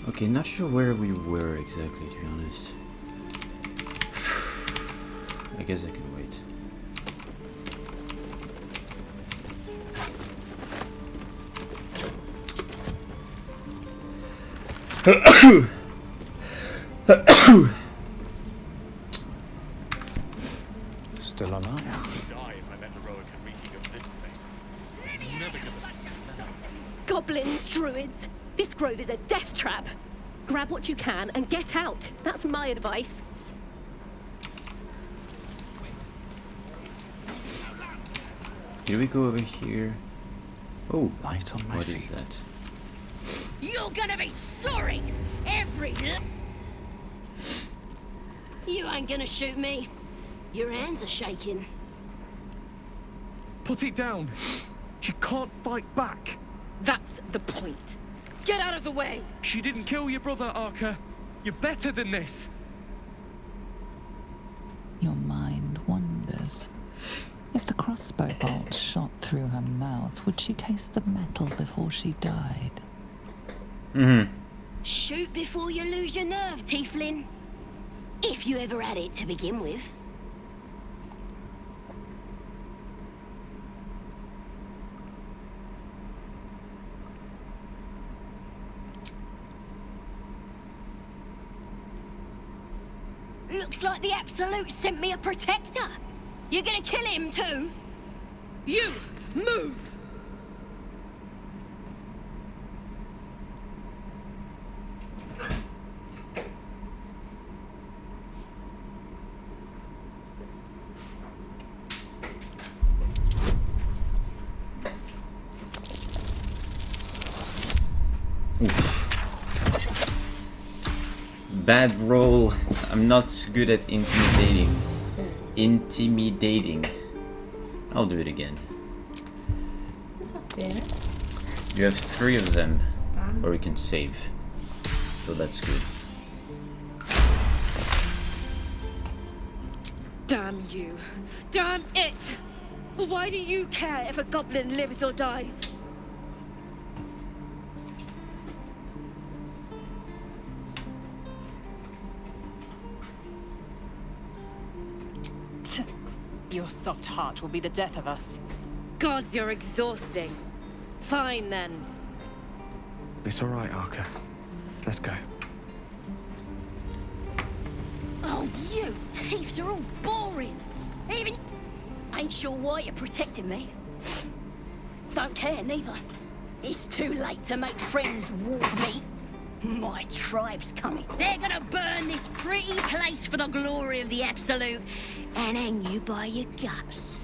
Okay, not sure where we were exactly, to be honest. I guess I can wait. Still alive. Die if I let the rower can reach of this place. Never gonna smell. Goblins, druids. This grove is a death trap. Grab what you can and get out. That's my advice. Did we go over here? Oh, Light on my what feet. is that? You're gonna be sorry! Every... You ain't gonna shoot me. Your hands are shaking. Put it down. She can't fight back. That's the point. Get out of the way! She didn't kill your brother, Arca. You're better than this. Your mind wanders. If the crossbow bolt shot through her mouth, would she taste the metal before she died? Shoot before you lose your nerve, Tiefling. If you ever had it to begin with. Looks like the Absolute sent me a protector. You're gonna kill him too? You, move! Bad roll. I'm not good at intimidating. Intimidating. I'll do it again. You have 3 of them, or you can save. So that's good. Damn you. Damn it! Why do you care if a goblin lives or dies? Your soft heart will be the death of us. Gods, you're exhausting. Fine then. It's all right, Arca. Let's go. Oh, you thieves are all boring. Even... Ain't sure why you're protecting me. Don't care, neither. It's too late to make friends walk me. My tribe's coming. They're gonna burn this pretty place for the glory of the Absolute and hang you by your guts.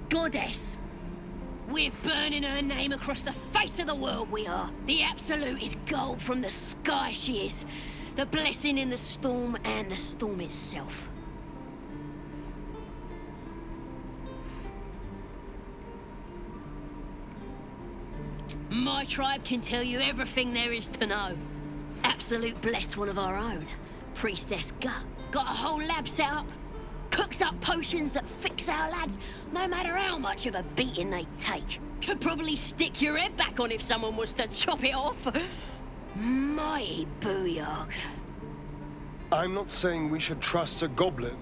Goddess. We're burning her name across the face of the world, we are. The Absolute is gold from the sky, she is. The blessing in the storm and the storm itself. My tribe can tell you everything there is to know. Absolute bless one of our own. Priestess Gut. Got a whole lab set up. Cooks up potions that fix our lads, no matter how much of a beating they take. Could probably stick your head back on if someone was to chop it off. Mighty booyah. I'm not saying we should trust a goblin,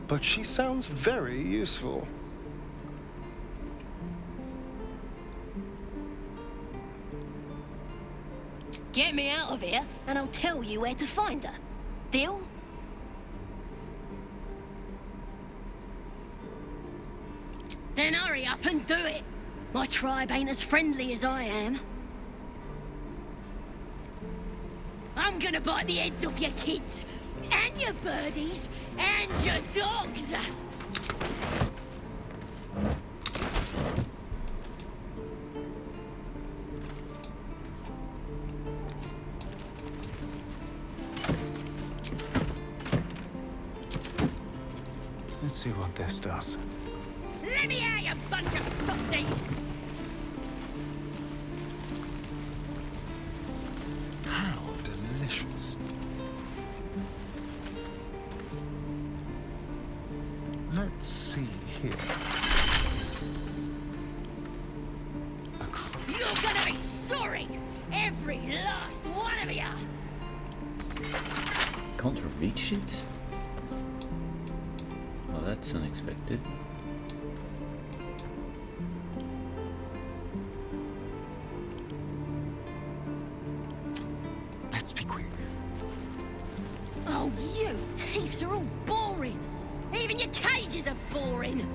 but she sounds very useful. Get me out of here, and I'll tell you where to find her. Deal? Then hurry up and do it. My tribe ain't as friendly as I am. I'm gonna bite the heads off your kids, and your birdies, and your dogs. Let's see what this does. Let me out, you bunch of softies! How delicious. Let's see here. firing! Every last one of you! Can't reach it? Well, that's unexpected. Let's be quick. Oh, you thieves are all boring! Even your cages are boring!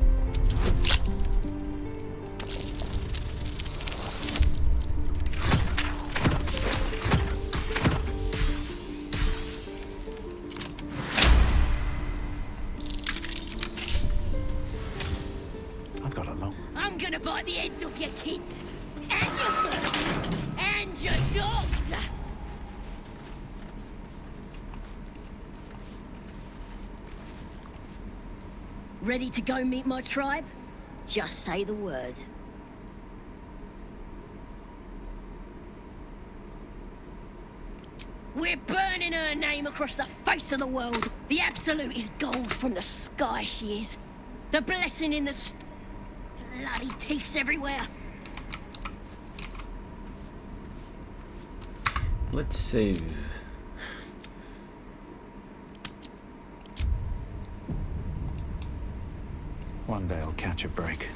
I've got a long. I'm gonna bite the heads off your kids! And your birds! And your dogs! Ready to go meet my tribe? Just say the word. We're burning her name across the face of the world. The Absolute is gold from the sky, she is. The blessing in the bloody teeths everywhere. Let's save. One day I'll catch a break.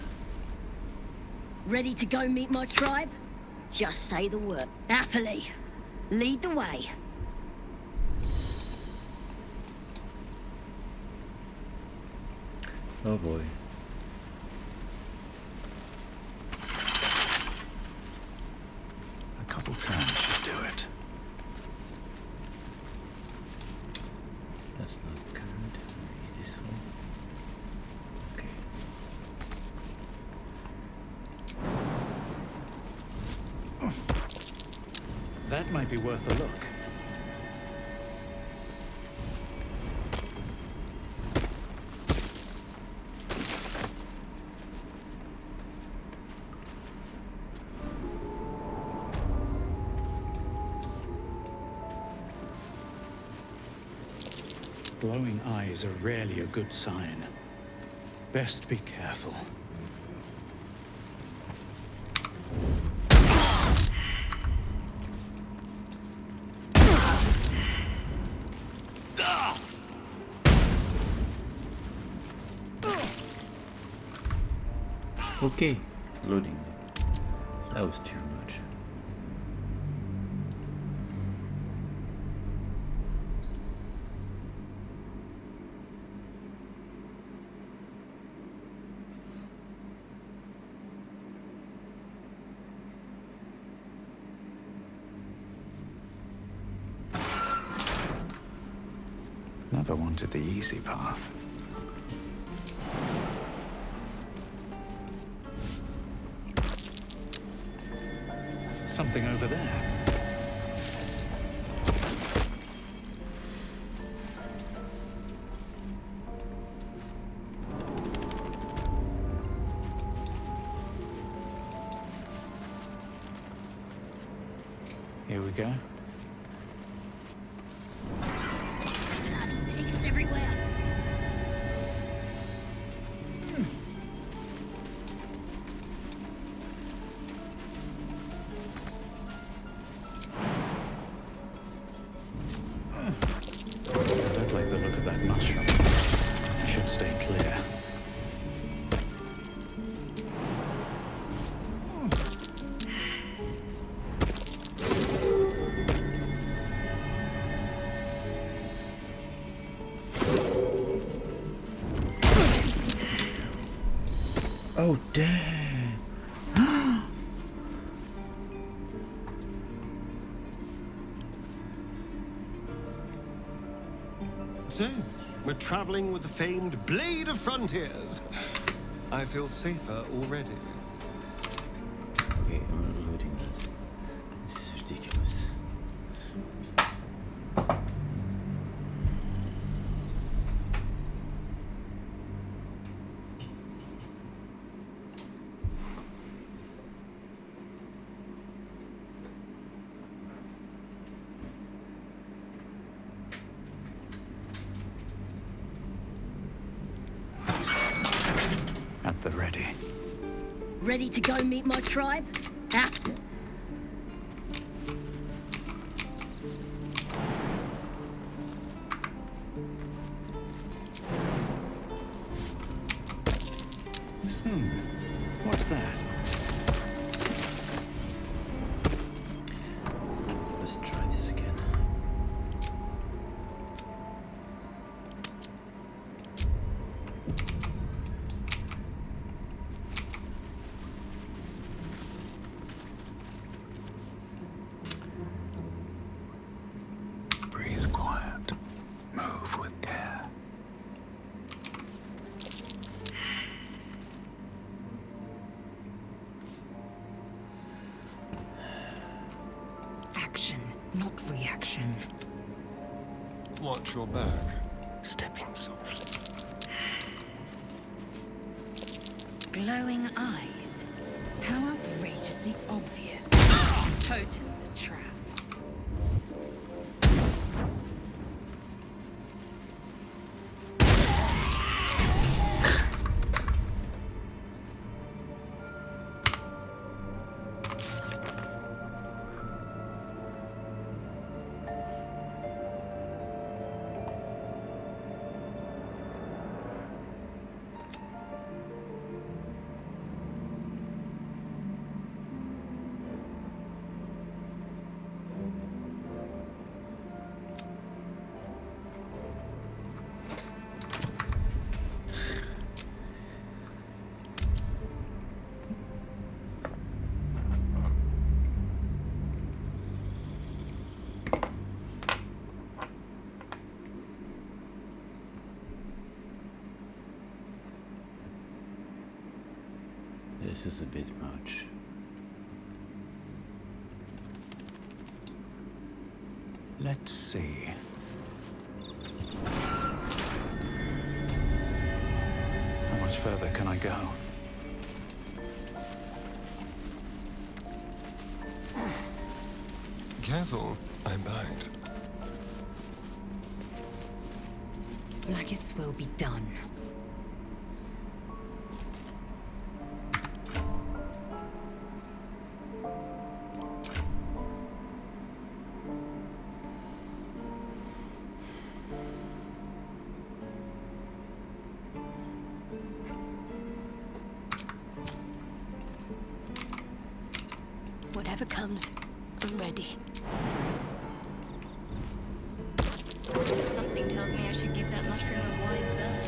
Ready to go meet my tribe? Just say the word. Happily. Lead the way. Oh boy. A couple turns should do it. That's not good. Maybe this one. Okay. That might be worth a look. Glowing eyes are rarely a good sign. Best be careful. Okay, loading. That was too much. Never wanted the easy path. Something over there. Here we go. Bloody teeths everywhere. I don't like the look of that mushroom. I should stay clear. Oh damn! So, we're traveling with the famed Blade of Frontiers. I feel safer already. Okay, I'm loading that. This is ridiculous. At the ready. Ready to go meet my tribe? Listen, what's that? Let's try this again. Breathe quiet. Move with care. Action, not reaction. Watch your back. Stepping softly. Glowing eyes. How outrageously obvious. Totem's a trap. This is a bit much. Let's see. How much further can I go? Careful, I bite. Blacketh's will be done. Whatever comes, I'm ready. Something tells me I should give that mushroom a wide berth.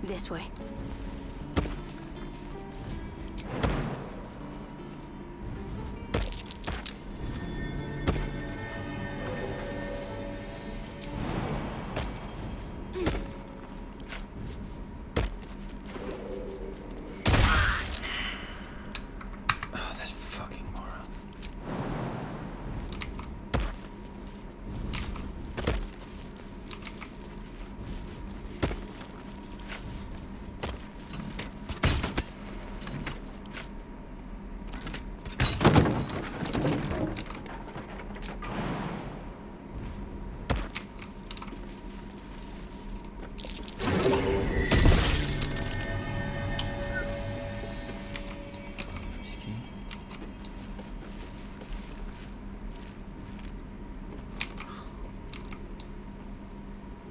This way. Oh, that fucking moron.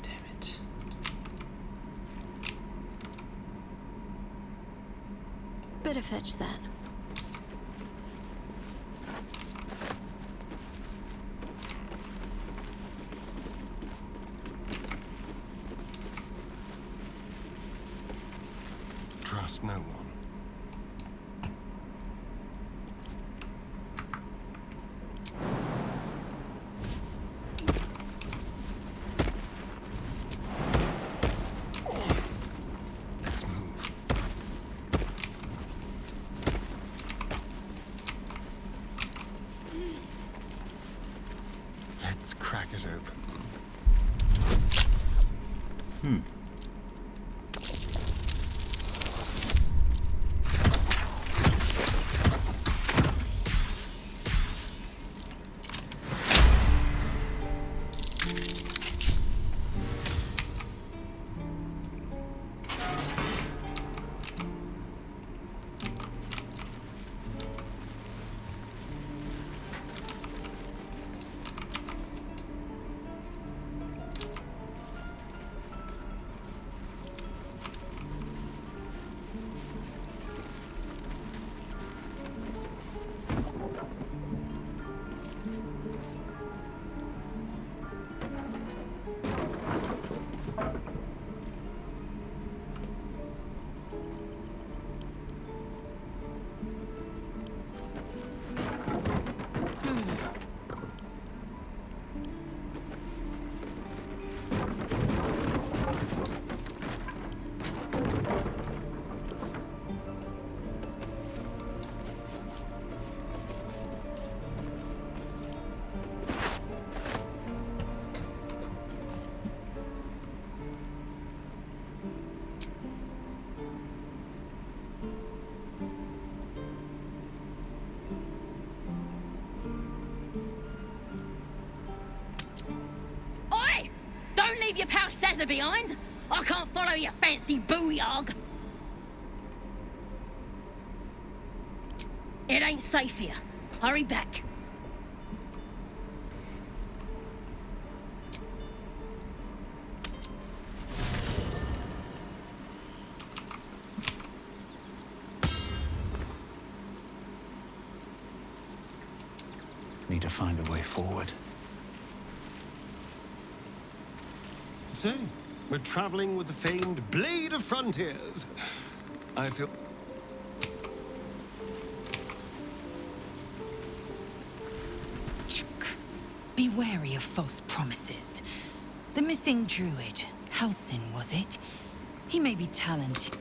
Damn it. Better fetch that. Trust no one. Let's move. Let's crack it open. leave your pal Sazza behind? I can't follow your fancy booyog. It ain't safe here. Hurry back. Need to find a way forward. So, we're traveling with the famed Blade of Frontiers. I feel... Be wary of false promises. The missing druid, Halsin, was it? He may be talented.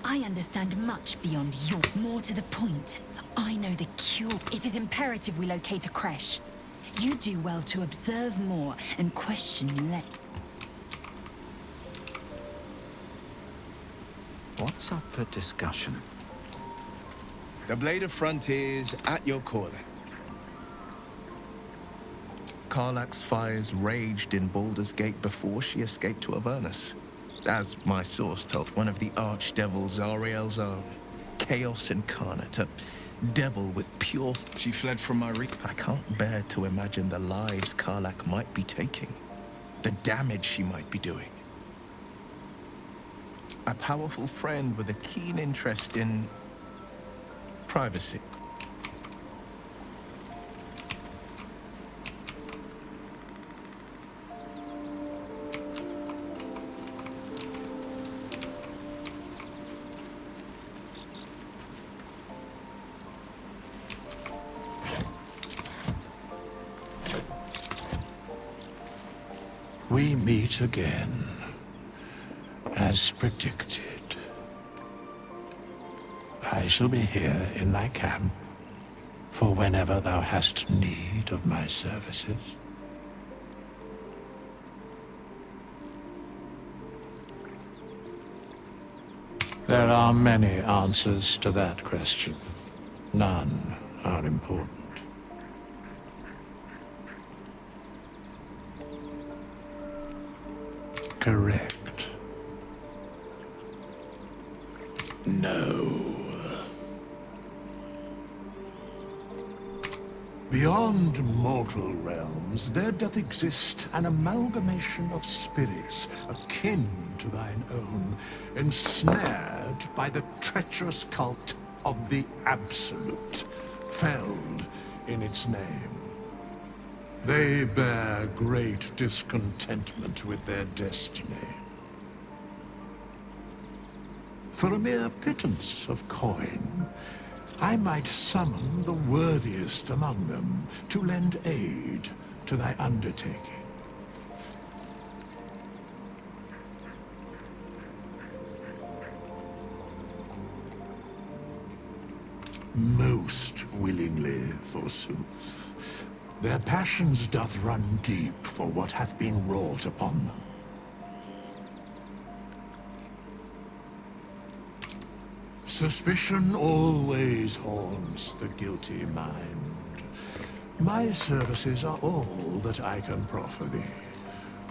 I understand much beyond your... More to the point, I know the cure. It is imperative we locate a creche. You do well to observe more and question less. What's up for discussion? The Blade of Frontiers at your call. Karlach's fires raged in Baldur's Gate before she escaped to Avernus. As my source told, one of the archdevil Zariel's own. Chaos incarnate, a devil with pure... She fled from my reach. I can't bear to imagine the lives Karlach might be taking. The damage she might be doing. A powerful friend with a keen interest in... privacy. We meet again, as predicted. I shall be here in thy camp for whenever thou hast need of my services. There are many answers to that question. None are important. Correct. No. Beyond mortal realms, there doth exist an amalgamation of spirits akin to thine own, ensnared by the treacherous cult of the Absolute, felled in its name. They bear great discontentment with their destiny. For a mere pittance of coin, I might summon the worthiest among them to lend aid to thy undertaking. Most willingly, forsooth. Their passions doth run deep for what hath been wrought upon them. Suspicion always haunts the guilty mind. My services are all that I can proffer thee.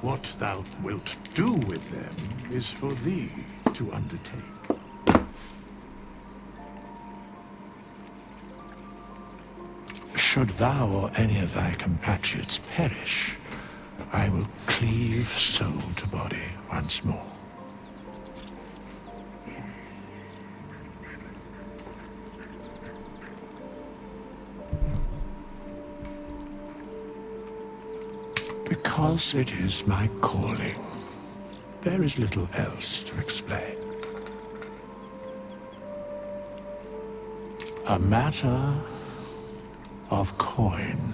What thou wilt do with them is for thee to undertake. Should thou or any of thy compatriots perish, I will cleave soul to body once more. Because it is my calling, there is little else to explain. A matter of coin.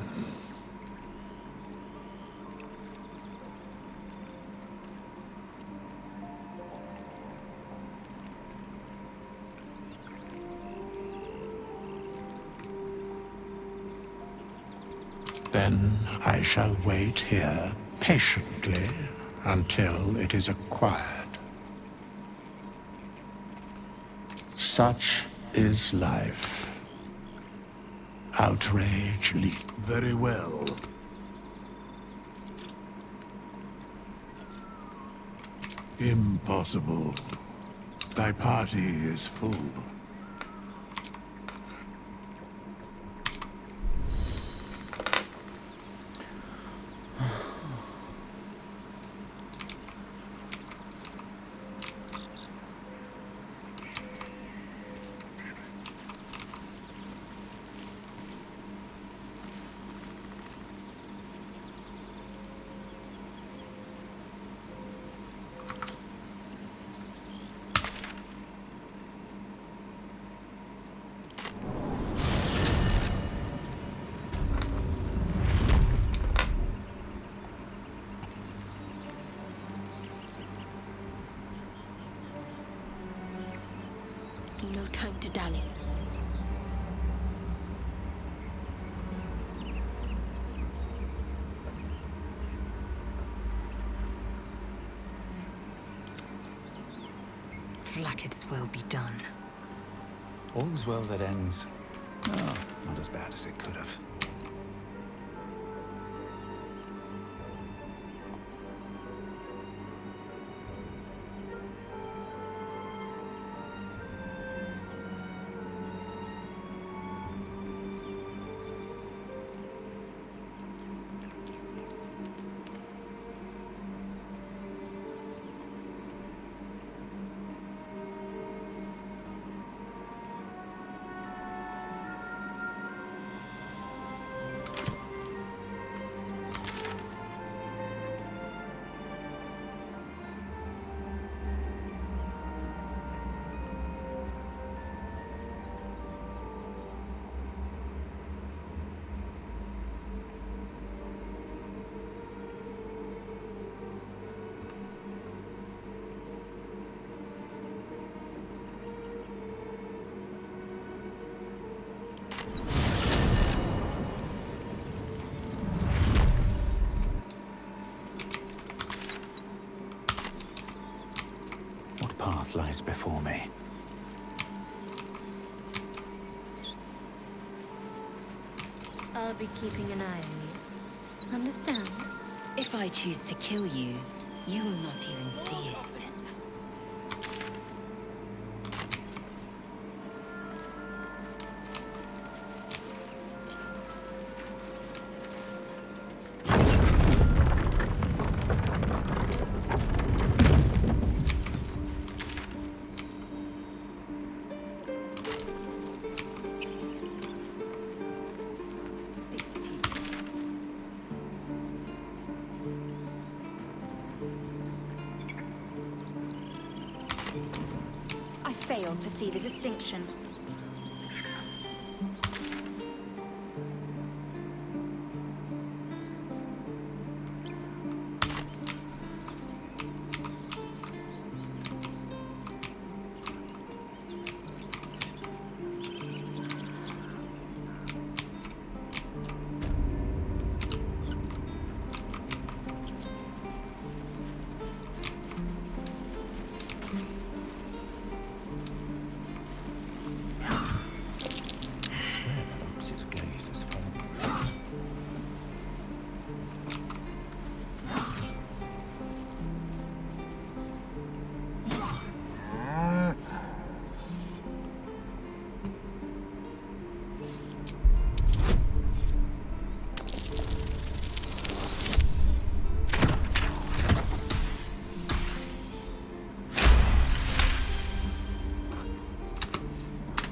Then I shall wait here patiently until it is acquired. Such is life. Outrage leap. Very well. Impossible. Thy party is full. No time to dally. Blacketh's will be done. All's well that ends. Oh, not as bad as it could have. What path lies before me? I'll be keeping an eye on you. Understand? If I choose to kill you, you will not even see it. I failed to see the distinction.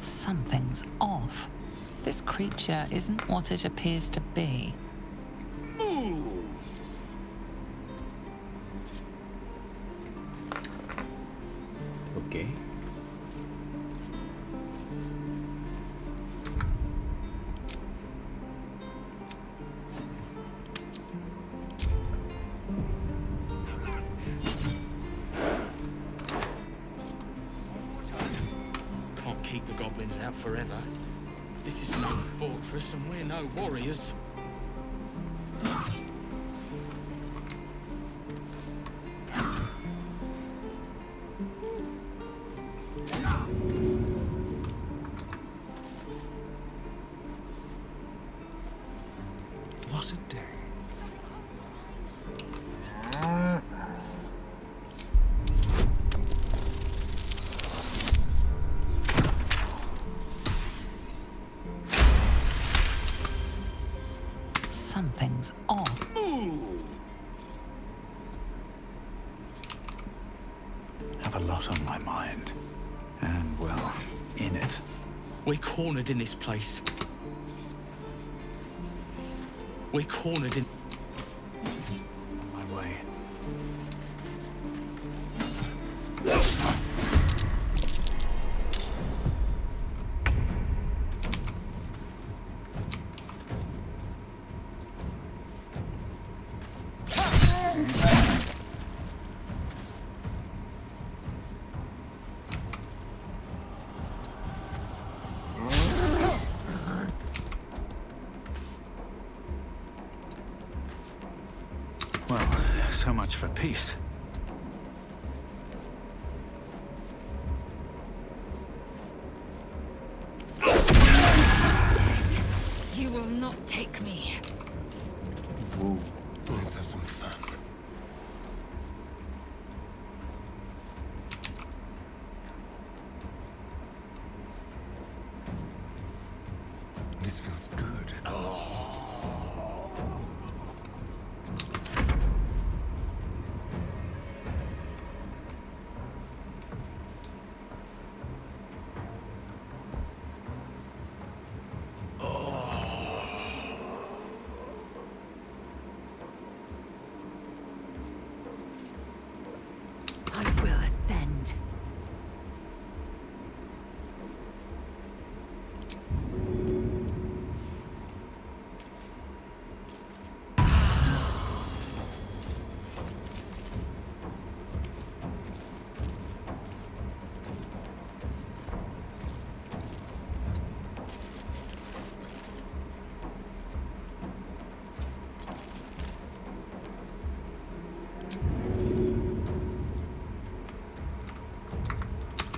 Something's off. This creature isn't what it appears to be. Okay. Can't keep the goblins out forever. This is no fortress and we're no warriors. hours a day. Something's off. Have a lot on my mind. And, well, in it. We're cornered in this place. We're cornered in... On my way. Well, so much for peace. You will not take me. Whoa. Let's have some fun. This feels good. I will ascend.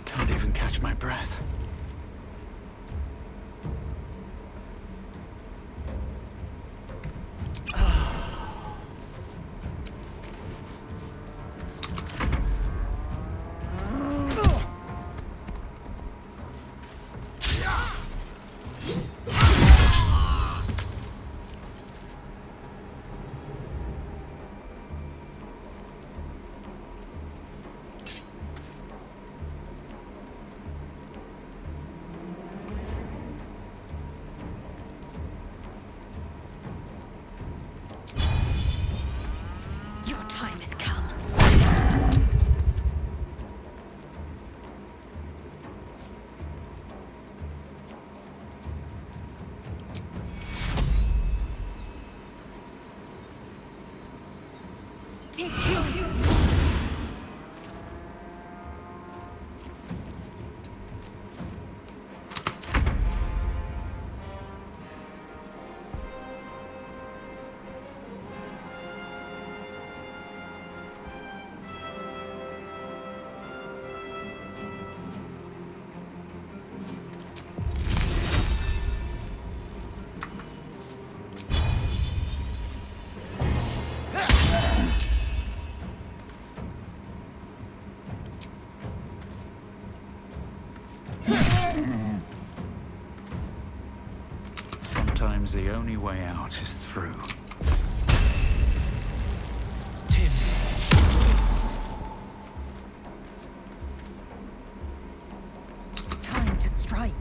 Can't even catch my breath. Your time has come. Take you. Sometimes the only way out is through. Time to strike.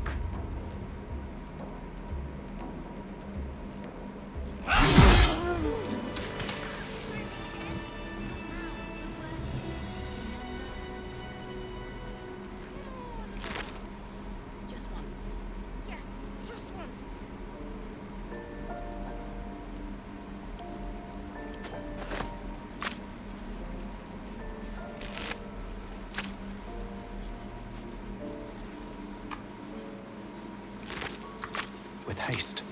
Just once. Yeah, just once. With haste.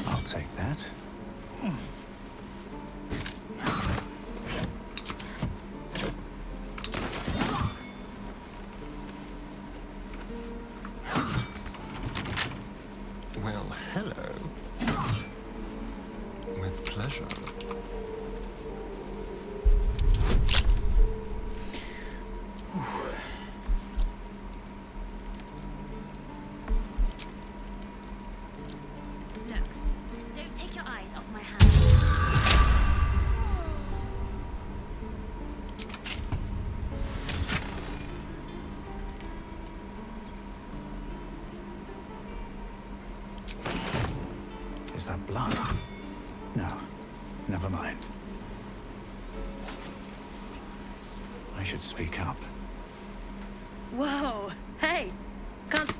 I'll take that. pleasure. Look, don't take your eyes off my hand. Is that blood? No, never mind. I should speak up. Whoa, hey, can't...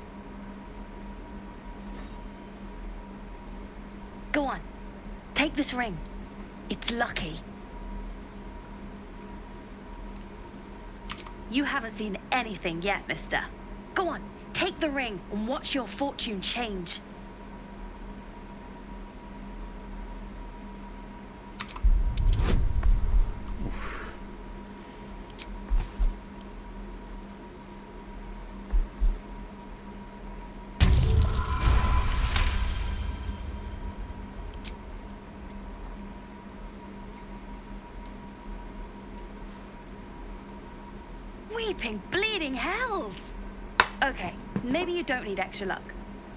Go on, take this ring. It's lucky. You haven't seen anything yet, mister. Go on, take the ring and watch your fortune change. Weeping bleeding hells! Okay, maybe you don't need extra luck.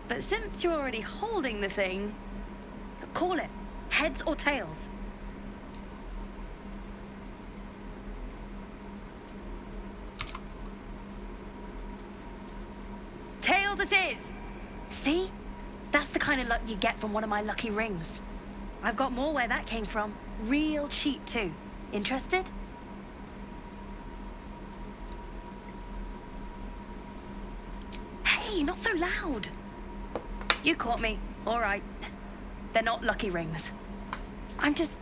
But since you're already holding the thing, call it. Heads or tails. Tails it is! See? That's the kind of luck you get from one of my lucky rings. I've got more where that came from. Real cheap too. Interested? Hey, not so loud. You caught me. All right. They're not lucky rings. I'm just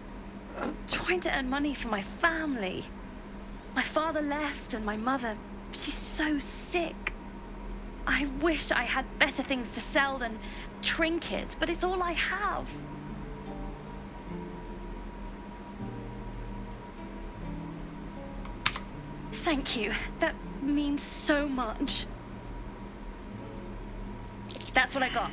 trying to earn money for my family. My father left and my mother, she's so sick. I wish I had better things to sell than trinkets, but it's all I have. Thank you. That means so much. That's what I got.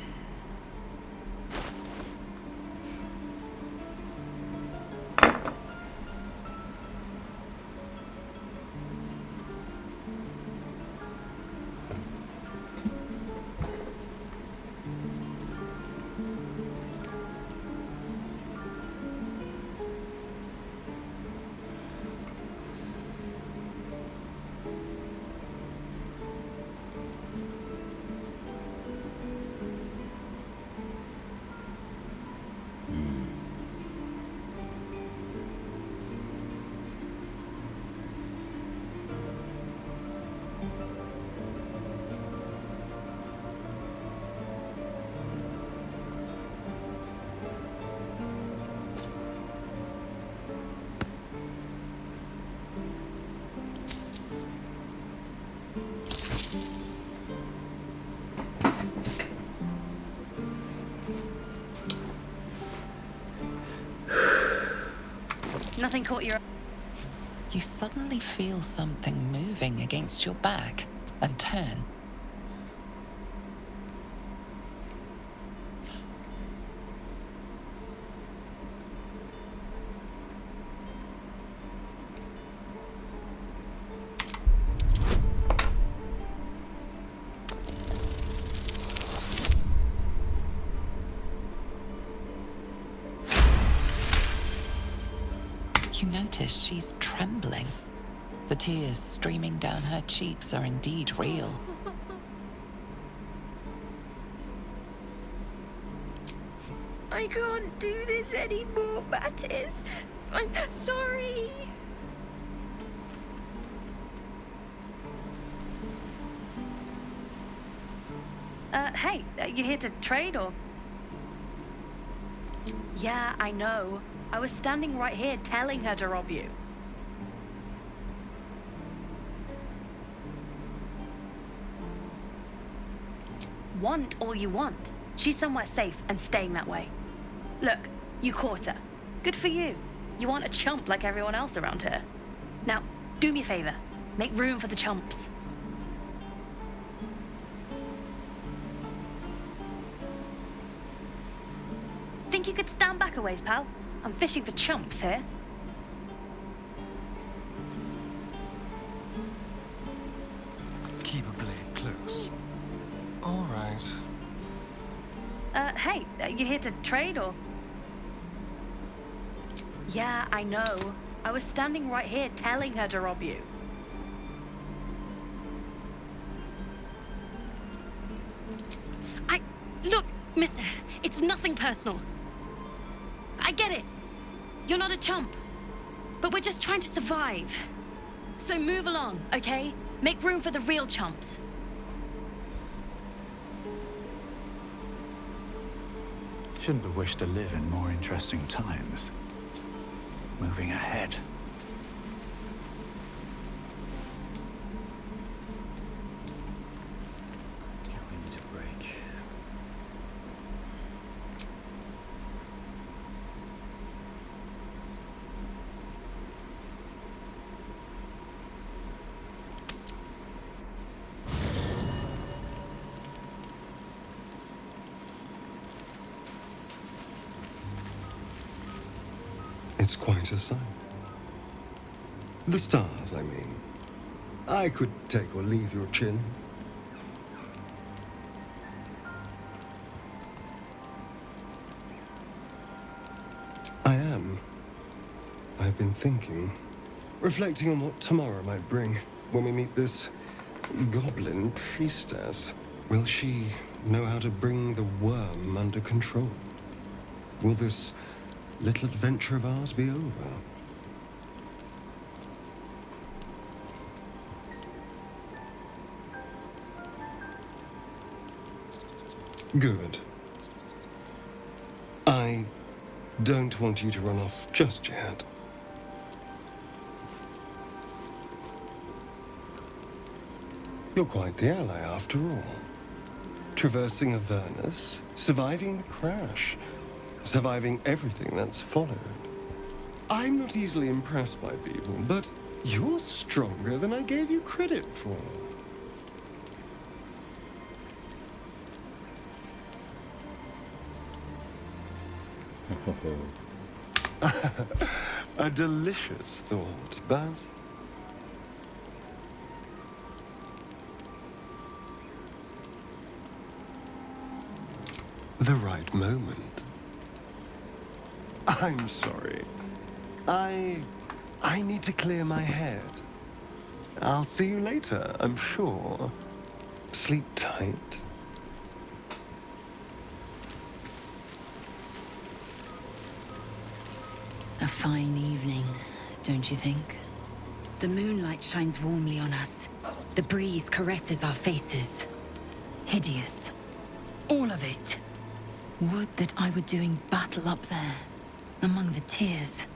Nothing caught your... You suddenly feel something moving against your back and turn. You notice she's trembling. The tears streaming down her cheeks are indeed real. I can't do this anymore, Mattis. I'm sorry. Hey, you here to trade or? Yeah, I know. I was standing right here telling her to rob you. Want all you want. She's somewhere safe and staying that way. Look, you caught her. Good for you. You aren't a chump like everyone else around here. Now, do me a favor. Make room for the chumps. Think you could stand back a ways, pal? I'm fishing for chumps here. Keep a blade close. All right. Hey, you here to trade or? Yeah, I know. I was standing right here telling her to rob you. Look, mister, it's nothing personal. I get it. You're not a chump. But we're just trying to survive. So move along, okay? Make room for the real chumps. Shouldn't have wished to live in more interesting times. Moving ahead. Okay, we need a break. It's quite a sight. The stars, I mean. I could take or leave your chin. I am. I've been thinking, reflecting on what tomorrow might bring when we meet this goblin priestess. Will she know how to bring the worm under control? Will this little adventure of ours be over? Good. I don't want you to run off just yet. You're quite the ally after all. Traversing Avernus, surviving the crash, surviving everything that's followed. I'm not easily impressed by people, but you're stronger than I gave you credit for. A delicious thought, but the right moment. I'm sorry. I need to clear my head. I'll see you later, I'm sure. Sleep tight. A fine evening, don't you think? The moonlight shines warmly on us. The breeze caresses our faces. Hideous. All of it. Would that I were doing battle up there, among the tears.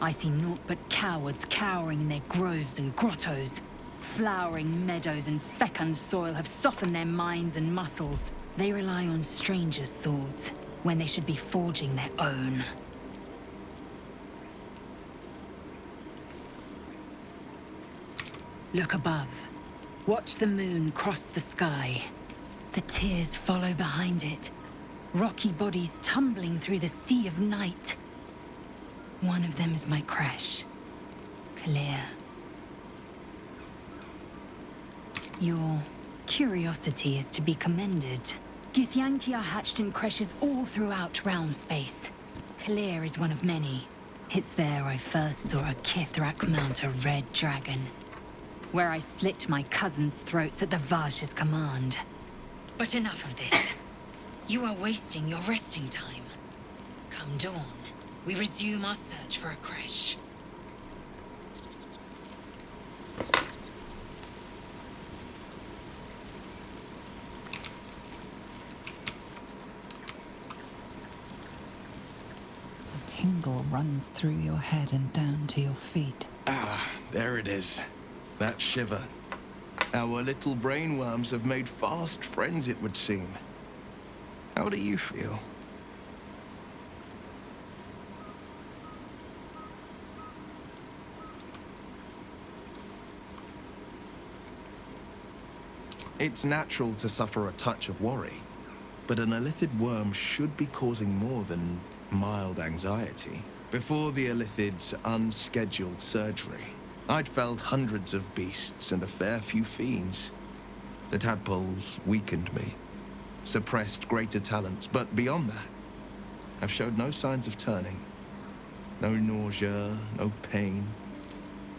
I see naught but cowards cowering in their groves and grottos. Flowering meadows and fecund soil have softened their minds and muscles. They rely on strangers' swords, when they should be forging their own. Look above. Watch the moon cross the sky. The tears follow behind it. Rocky bodies tumbling through the sea of night. One of them is my crash. Clear. Your curiosity is to be commended. Githyanki are hatched in creches all throughout realm space. Clear is one of many. It's there I first saw a Kithrak mount a red dragon. Where I slit my cousins' throats at the Vash's command. But enough of this. You are wasting your resting time. Come dawn, we resume our search for a creche. A tingle runs through your head and down to your feet. Ah, there it is. That shiver. Our little brainworms have made fast friends, it would seem. How do you feel? It's natural to suffer a touch of worry, but an illithid worm should be causing more than mild anxiety. Before the illithid's unscheduled surgery, I'd felled hundreds of beasts and a fair few fiends. The tadpoles weakened me, suppressed greater talents, but beyond that, I've showed no signs of turning. No nausea, no pain,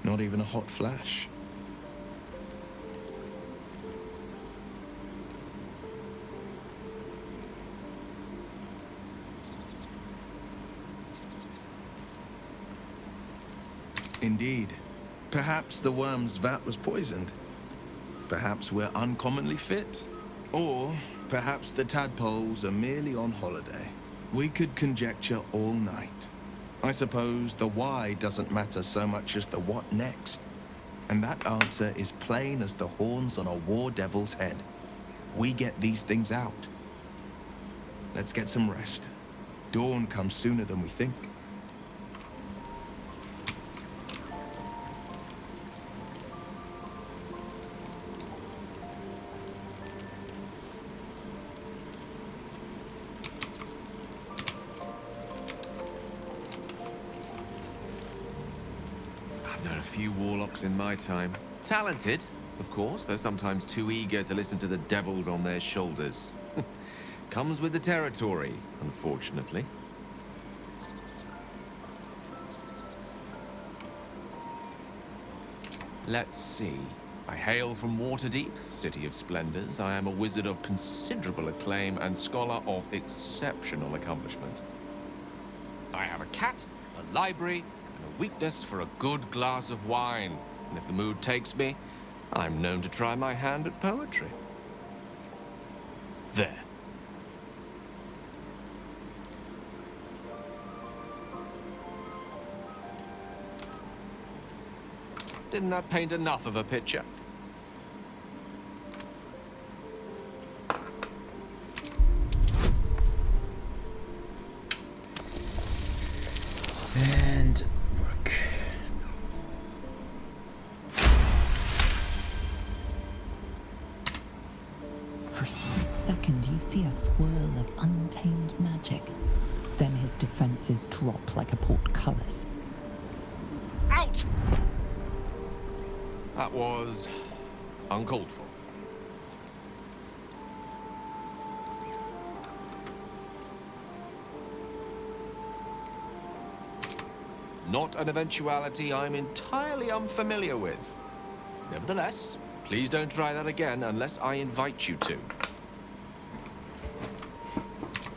not even a hot flash. Indeed. Perhaps the worm's vat was poisoned. Perhaps we're uncommonly fit. Or perhaps the tadpoles are merely on holiday. We could conjecture all night. I suppose the why doesn't matter so much as the what next. And that answer is plain as the horns on a war devil's head. We get these things out. Let's get some rest. Dawn comes sooner than we think. Known a few warlocks in my time. Talented, of course, though sometimes too eager to listen to the devils on their shoulders. Comes with the territory, unfortunately. Let's see. I hail from Waterdeep, City of Splendors. I am a wizard of considerable acclaim and scholar of exceptional accomplishment. I have a cat, a library, a weakness for a good glass of wine, and if the mood takes me, I'm known to try my hand at poetry. There. Didn't that paint enough of a picture? And work. For a split second, you see a swirl of untamed magic. Then his defenses drop like a portcullis. Out! That was uncalled for. Not an eventuality I'm entirely unfamiliar with. Nevertheless, please don't try that again unless I invite you to.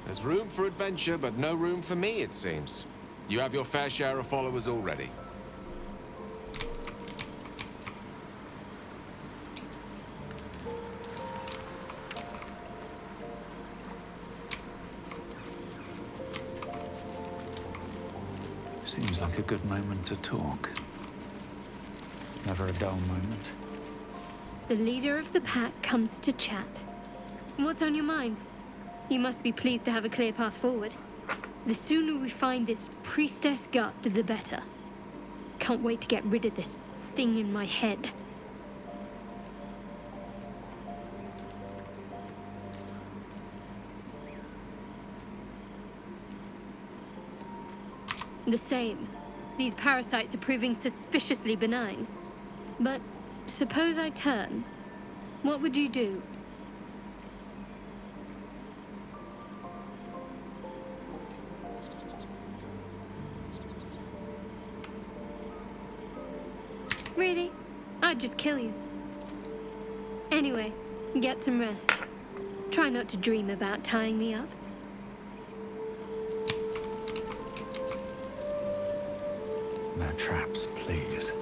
There's room for adventure, but no room for me, it seems. You have your fair share of followers already. Seems like a good moment to talk. Never a dull moment. The leader of the pack comes to chat. What's on your mind? You must be pleased to have a clear path forward. The sooner we find this priestess gut, the better. Can't wait to get rid of this thing in my head. The same. These parasites are proving suspiciously benign. But suppose I turn. What would you do? Really? I'd just kill you. Anyway, get some rest. Try not to dream about tying me up. No traps, please.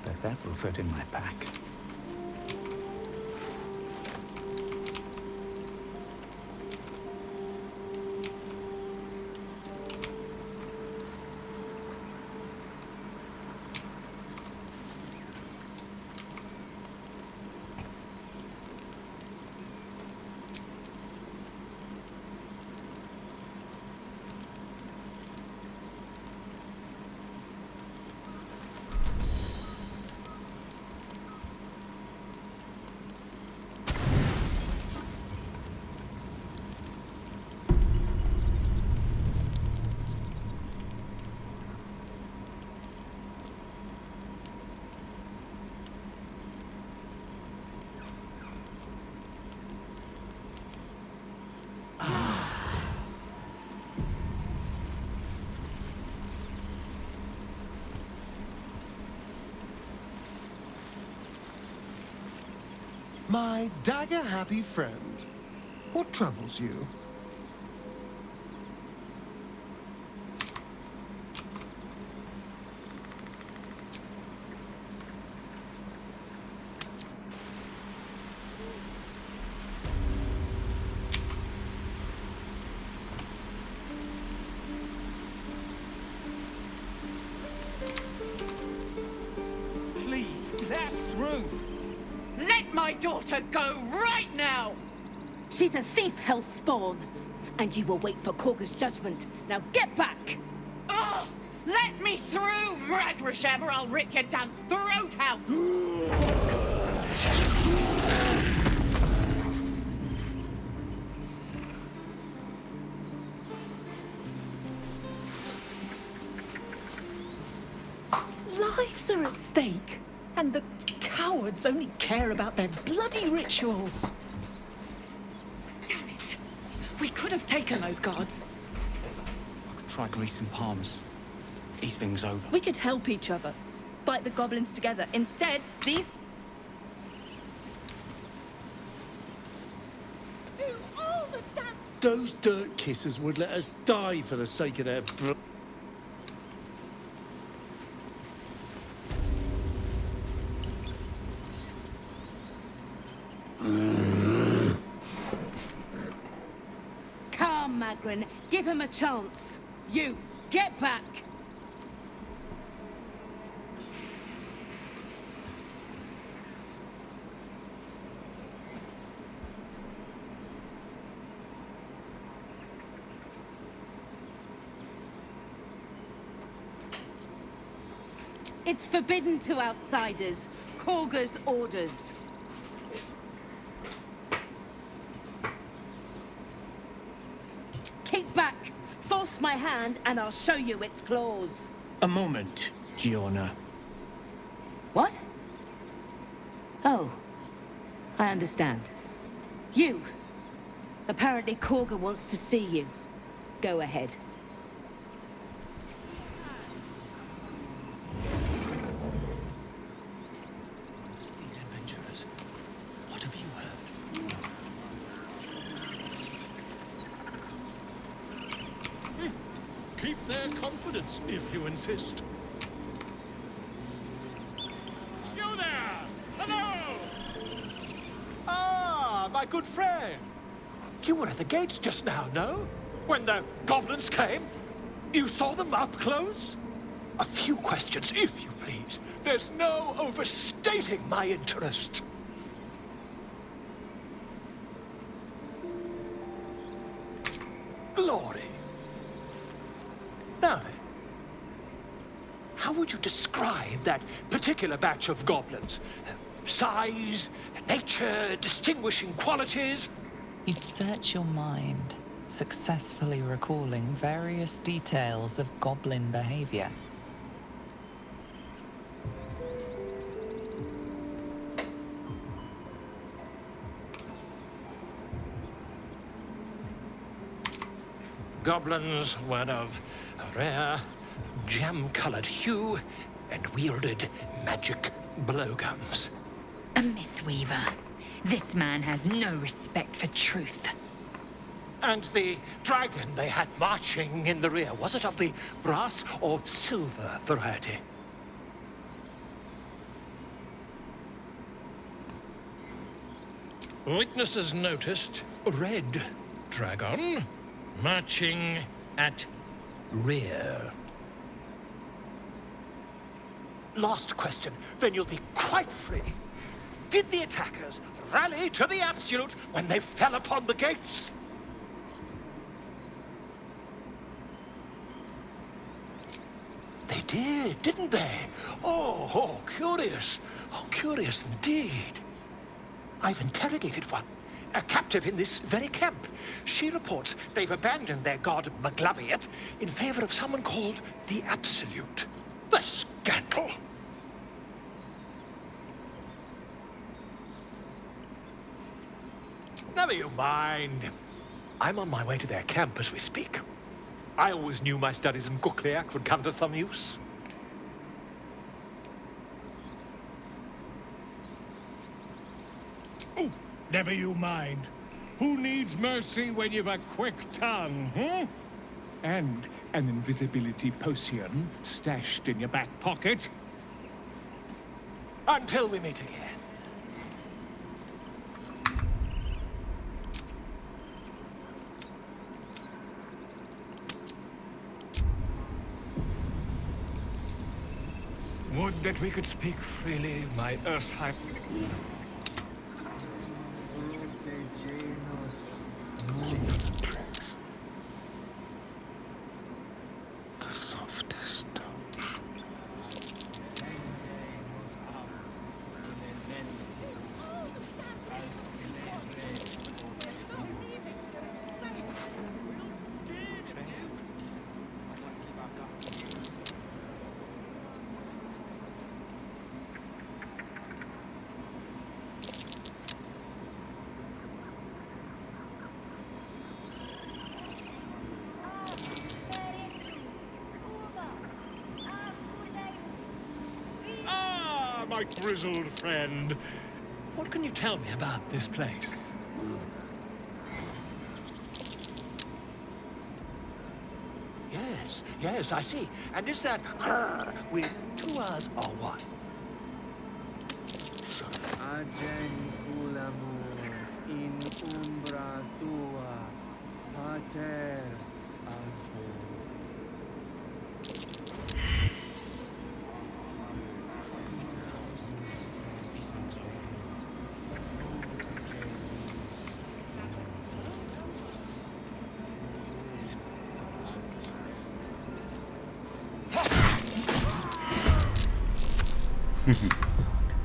Bet that will fit in my pack. My dagger-happy friend. What troubles you? Please, let us through. Let my daughter go right now! She's a thief, hellspawn. And you will wait for Korga's judgment. Now get back! Oh, let me through, Mragrasham, or I'll rip your damn throat out! Lives are at stake, and the cowards only care about their bloody rituals. Damn it. We could have taken those guards. Try greasing palms. These things over. We could help each other. Fight the goblins together. Instead, these... Do all the damn... Those dirt kissers would let us die for the sake of their Come, Magrin. Give him a chance. You, get back! It's forbidden to outsiders. Korga's orders. Keep back. Force my hand and I'll show you its claws. A moment, Giona. What? Oh. I understand. You. Apparently Korga wants to see you. Go ahead. These adventurers. What have you heard? Keep their confidence, if you insist. You there! Hello! Ah, my good friend. You were at the gates just now, no? When the goblins came? You saw them up close? A few questions, if you please. There's no overstating my interest. Glory. Now then, how would you describe that particular batch of goblins? Size, nature, distinguishing qualities? You search your mind, successfully recalling various details of goblin behavior. Goblins were of a rare, jam-colored hue and wielded magic blowguns. A mythweaver. This man has no respect for truth. And the dragon they had marching in the rear, was it of the brass or silver variety? Witnesses noticed a red dragon marching at rear. Last question, then you'll be quite free. Did the attackers rally to the absolute when they fell upon the gates? They did, didn't they? Oh, curious. Oh, curious indeed. I've interrogated one, a captive in this very camp. She reports they've abandoned their god Maglabiat in favor of someone called the Absolute. The scandal! Never you mind. I'm on my way to their camp as we speak. I always knew my studies in Gukliak would come to some use. Oh, Never you mind. Who needs mercy when you've a quick tongue, hmm? And an invisibility potion stashed in your back pocket. Until we meet again. Would that we could speak freely, my Earthside. The softest touch. Ah, my grizzled friend. What can you tell me about this place? Yes, I see. And is that with 2 R's or 1? in umbra tua, pater arbor.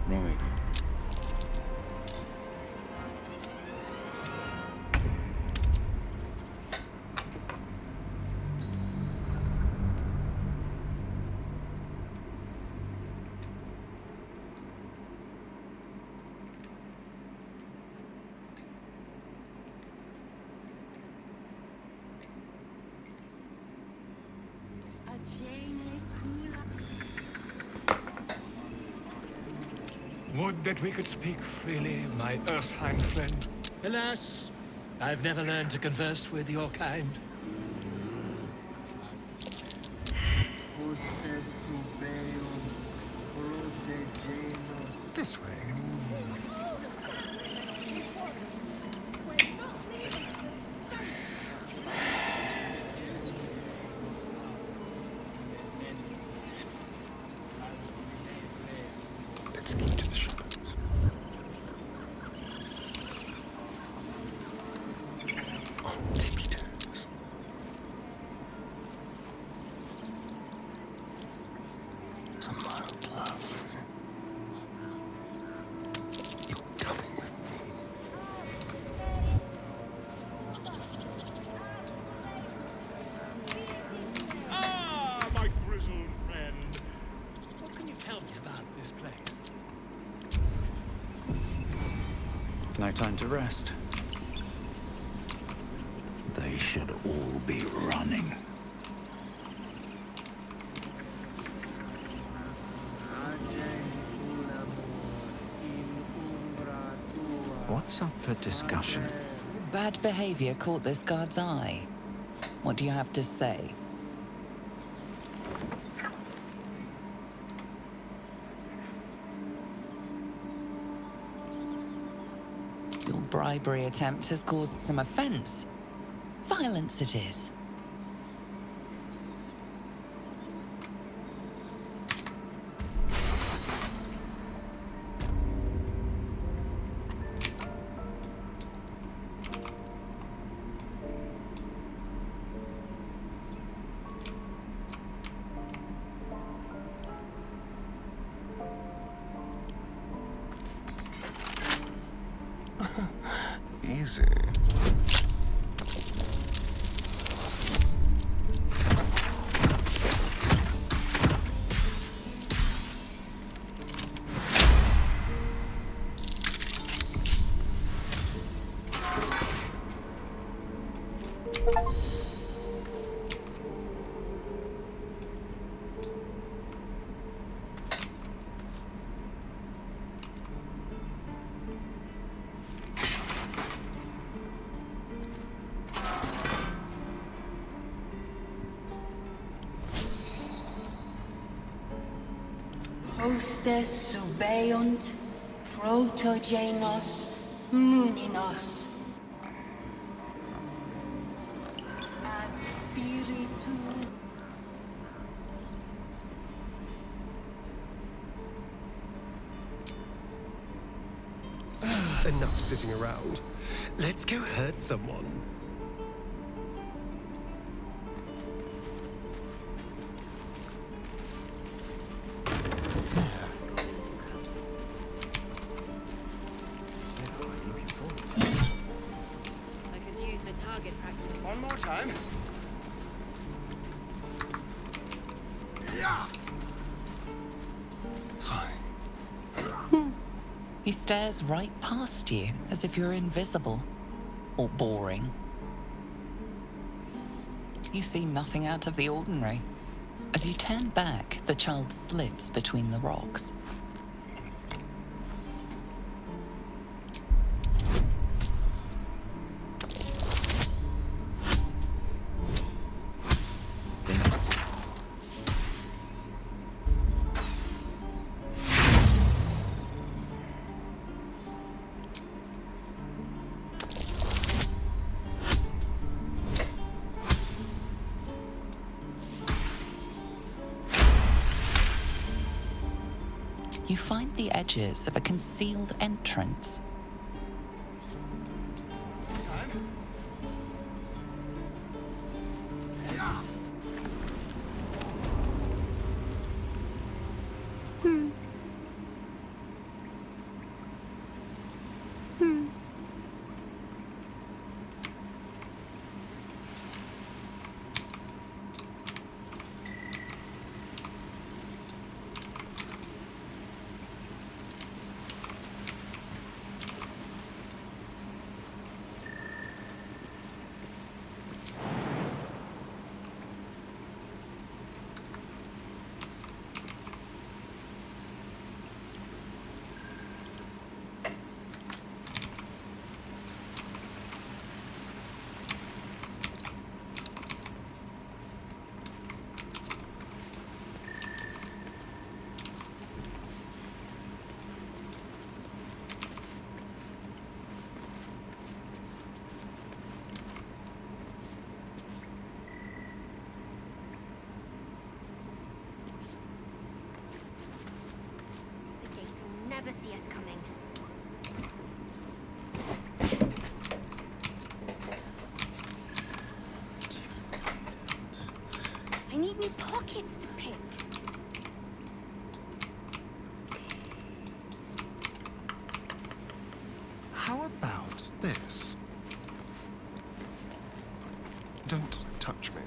Wrong idea. Would that we could speak freely, my Earthsheim friend. Alas, I've never learned to converse with your kind. This way. Let's keep to the shadows. On tippy toes. It's a mild laugh. You're coming with me. Ah, my grizzled friend. What can you tell me about this place? No time to rest. They should all be running. What's up for discussion? Bad behavior caught this guard's eye. What do you have to say? Your bribery attempt has caused some offense. Violence it is. Easy. Hostes subeunt protogenos muninos. Ad spiritu. Enough sitting around. Let's go hurt someone. I could use the target practice. One more time. Yeah. He stares right past you, as if you're invisible. Or boring. You see nothing out of the ordinary. As you turn back, the child slips between the rocks. You find the edges of a concealed entrance. Never see us coming. I need new pockets to pick. How about this? Don't touch me.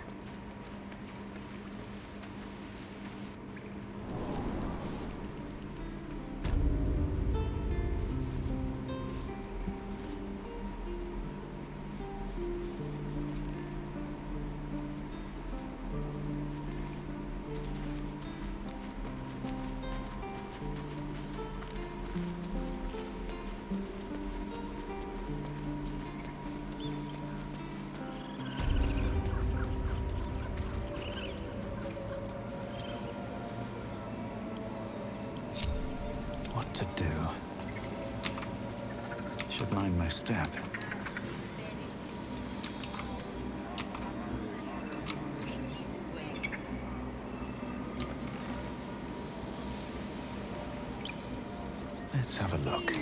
What to do? Should mind my step. Let's have a look.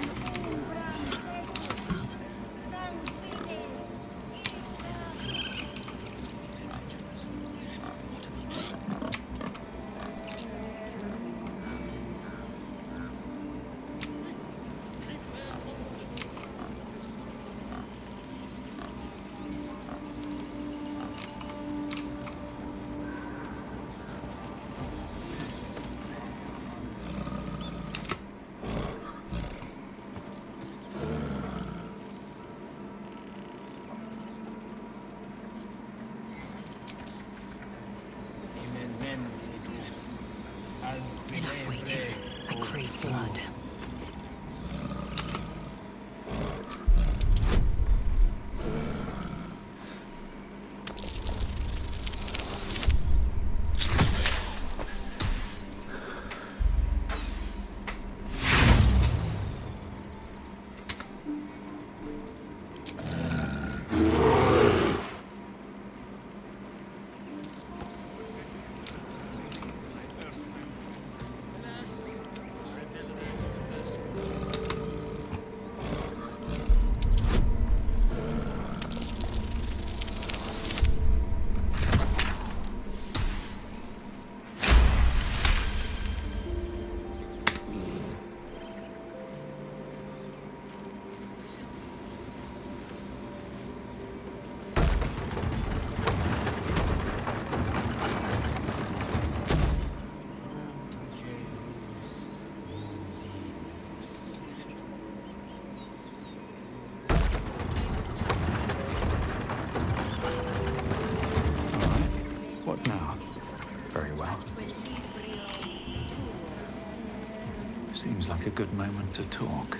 Seems like a good moment to talk.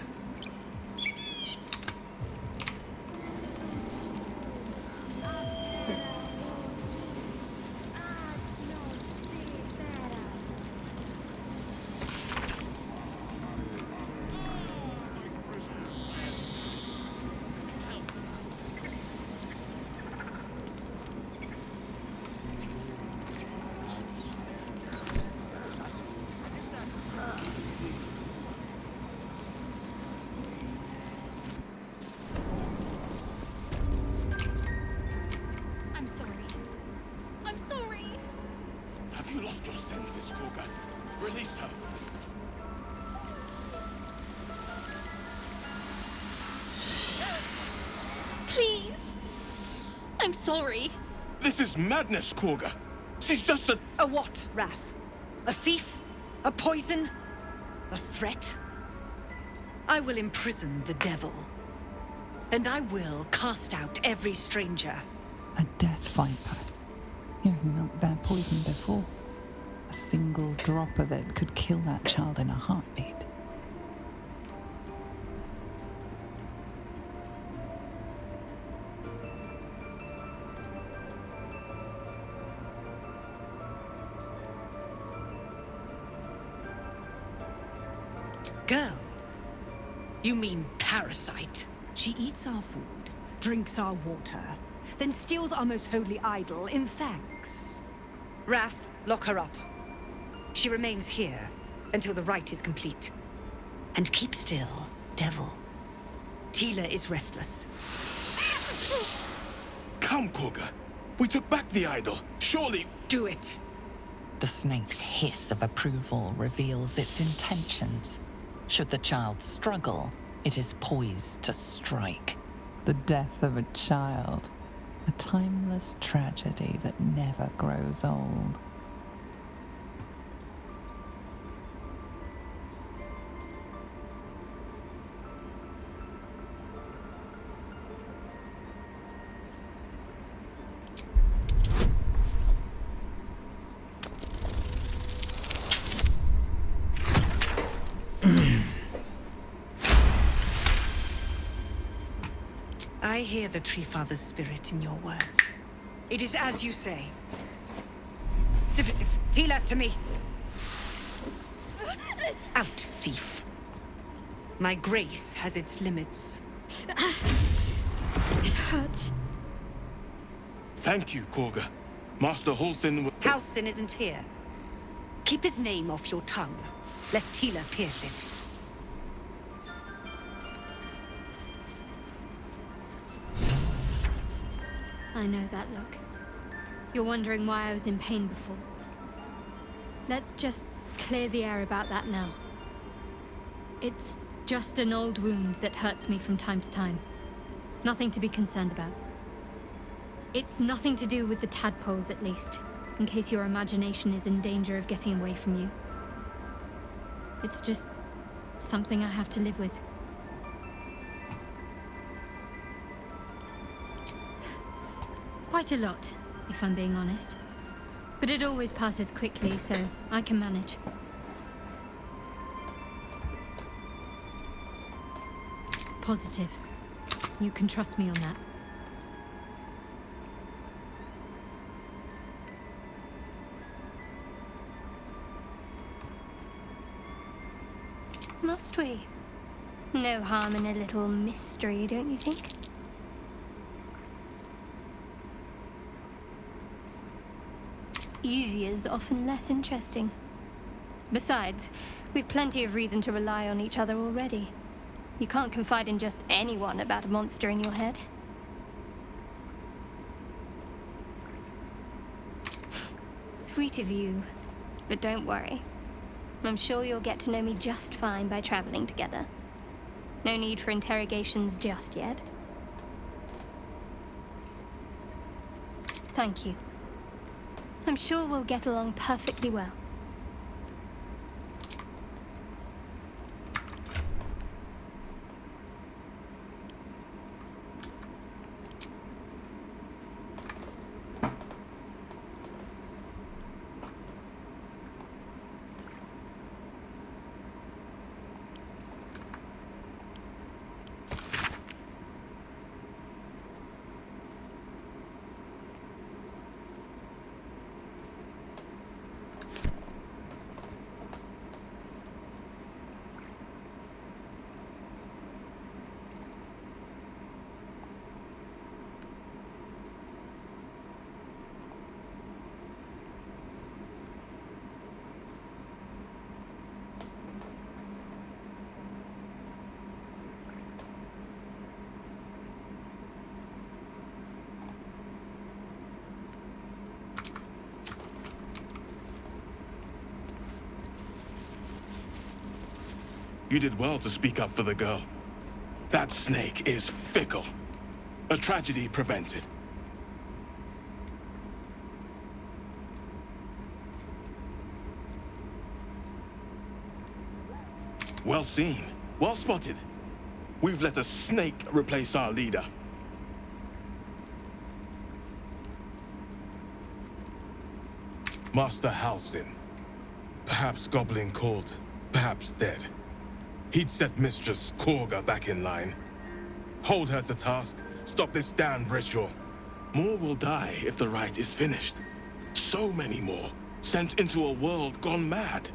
I'm sorry. I'm sorry. Have you lost your senses, Kurga? Release her. Please. I'm sorry. This is madness, Kurga. She's just a... A what, Wrath? A thief? A poison? A threat? I will imprison the devil. And I will cast out every stranger. A death viper. You've milked their poison before. A single drop of it could kill that child in a heartbeat. Girl? You mean parasite? She eats our food, drinks our water, then steals our most holy idol in thanks. Wrath, lock her up. She remains here until the rite is complete. And keep still, devil. Tila is restless. Come, Kurga. We took back the idol. Surely... Do it. The snake's hiss of approval reveals its intentions. Should the child struggle, it is poised to strike. The death of a child. A timeless tragedy that never grows old. I hear the Tree Father's spirit in your words. It is as you say. Sifisif, Tila, to me. Out, thief. My grace has its limits. It hurts. Thank you, Kurga. Master Halsin... Halsin isn't here. Keep his name off your tongue, lest Tila pierce it. I know that look. You're wondering why I was in pain before. Let's just clear the air about that now. It's just an old wound that hurts me from time to time. Nothing to be concerned about. It's nothing to do with the tadpoles, at least, in case your imagination is in danger of getting away from you. It's just something I have to live with. Quite a lot, if I'm being honest. But it always passes quickly, so I can manage. Positive. You can trust me on that. Must we? No harm in a little mystery, don't you think? Easy is often less interesting. Besides, we've plenty of reason to rely on each other already. You can't confide in just anyone about a monster in your head. Sweet of you, but don't worry. I'm sure you'll get to know me just fine by traveling together. No need for interrogations just yet. Thank you. I'm sure we'll get along perfectly well. You did well to speak up for the girl. That snake is fickle. A tragedy prevented. Well seen. Well spotted. We've let a snake replace our leader. Master Halsin. Perhaps goblin called, perhaps dead. He'd set Mistress Korga back in line. Hold her to task, stop this damned ritual. More will die if the rite is finished. So many more, sent into a world gone mad.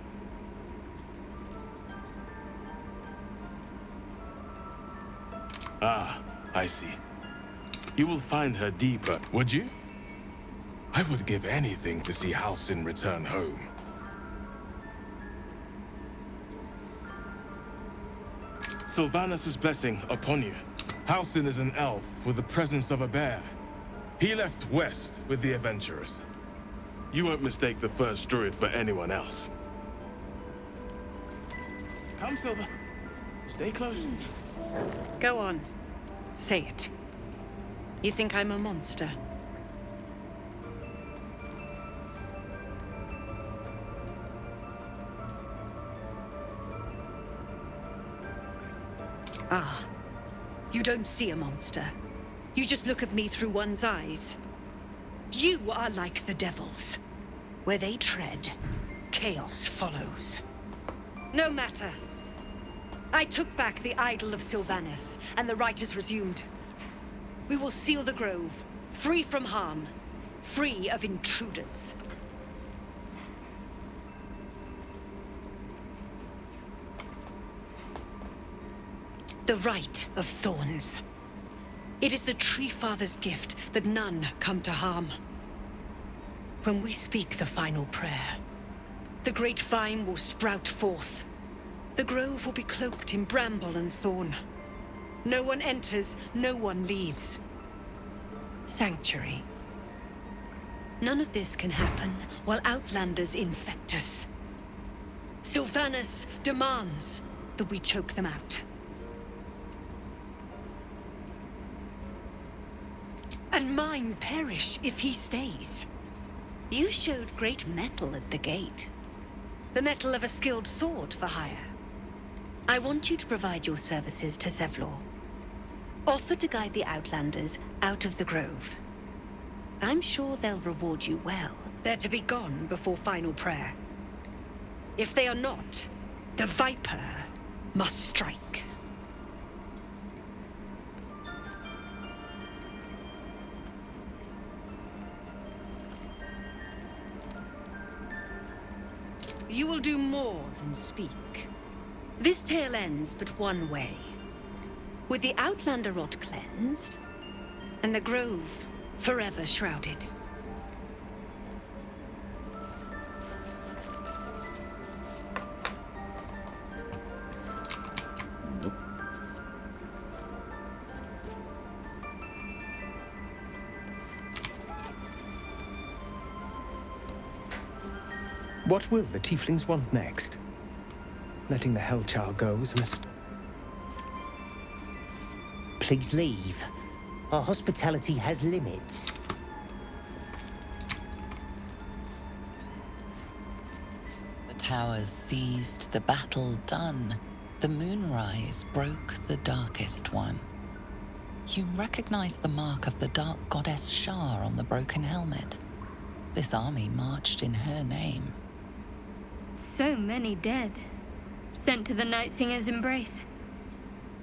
Ah, I see. You will find her deeper, would you? I would give anything to see Halsin return home. Sylvanus' blessing upon you. Halsin is an elf with the presence of a bear. He left west with the adventurers. You won't mistake the first druid for anyone else. Come, Silver. Stay close. Go on. Say it. You think I'm a monster? Ah. You don't see a monster. You just look at me through one's eyes. You are like the devils. Where they tread, chaos follows. No matter. I took back the idol of Sylvanus, and the rite is resumed. We will seal the grove, free from harm, free of intruders. The Rite of Thorns. It is the Tree Father's gift that none come to harm. When we speak the final prayer, the great vine will sprout forth. The grove will be cloaked in bramble and thorn. No one enters, no one leaves. Sanctuary. None of this can happen while Outlanders infect us. Sylvanus demands that we choke them out. And mine perish if he stays. You showed great mettle at the gate. The mettle of a skilled sword for hire. I want you to provide your services to Zevlor. Offer to guide the Outlanders out of the grove. I'm sure they'll reward you well. They're to be gone before final prayer. If they are not, the Viper must strike. You will do more than speak. This tale ends but one way. With the Outlander rot cleansed, and the grove forever shrouded. Nope. What will the tieflings want next? Letting the Hellchild go was a mistake. Please leave. Our hospitality has limits. The towers seized, the battle done. The moonrise broke the darkest one. You recognize the mark of the dark goddess Shar on the broken helmet. This army marched in her name. So many dead. Sent to the Night Singer's embrace.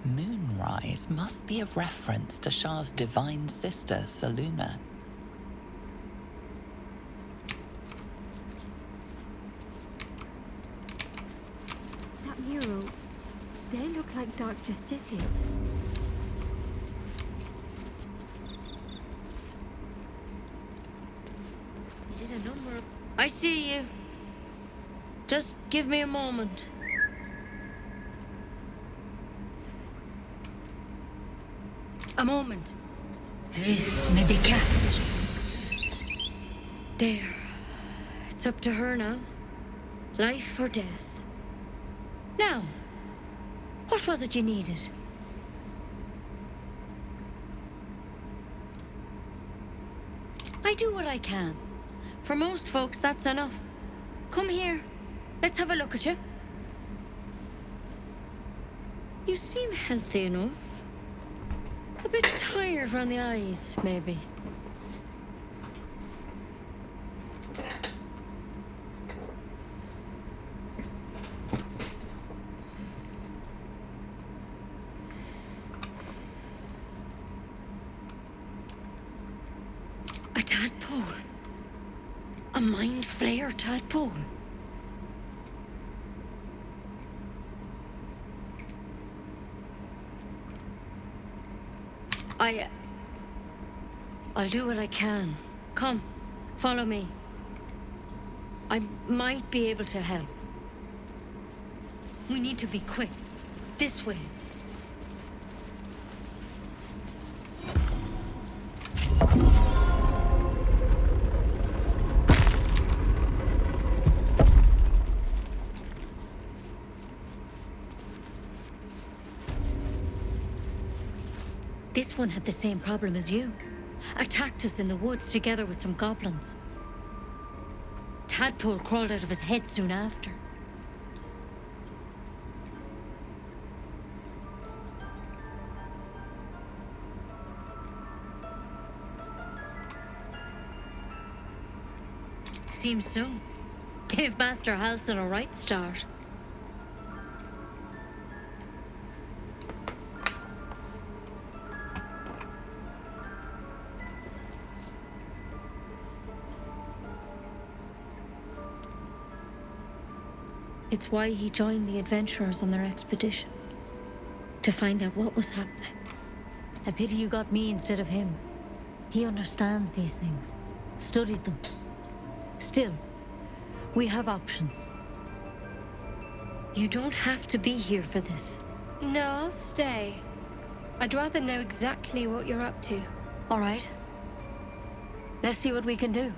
Moonrise must be a reference to Shar's divine sister, Saluna. That mural, they look like dark justiciars. You did a number of... I see you. Just give me a moment. A moment. Res medicat. There. It's up to her now. Life or death. Now, What was it you needed? I do what I can. For most folks, that's enough. Come here. Let's have a look at you. You seem healthy enough. A bit tired around the eyes, maybe. A tadpole. A mind flayer tadpole. I'll do what I can. Come, follow me. I might be able to help. We need to be quick. This way. This one had the same problem as you. Attacked us in the woods together with some goblins. Tadpole crawled out of his head soon after. Seems so. Gave Master Halsin a right start. It's why he joined the adventurers on their expedition. To find out what was happening. A pity you got me instead of him. He understands these things. Studied them. Still, we have options. You don't have to be here for this. No, I'll stay. I'd rather know exactly what you're up to. All right. Let's see what we can do.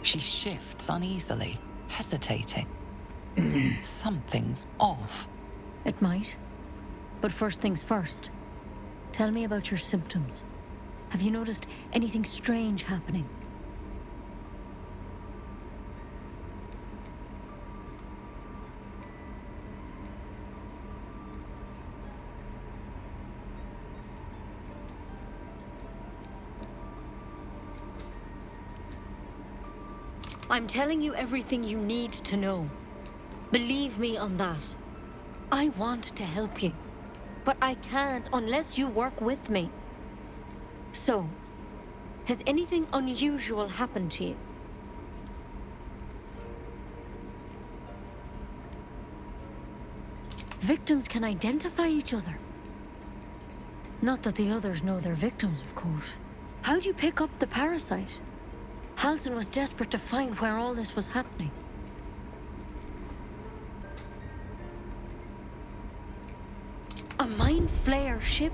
She shifts uneasily, hesitating. Something's off. It might. But first things first. Tell me about your symptoms. Have you noticed anything strange happening? I'm telling you everything you need to know. Believe me on that. I want to help you, but I can't unless you work with me. So, has anything unusual happened to you? Victims can identify each other. Not that the others know they're victims, of course. How'd you pick up the parasite? Halsin was desperate to find where all this was happening. A mind flayer ship?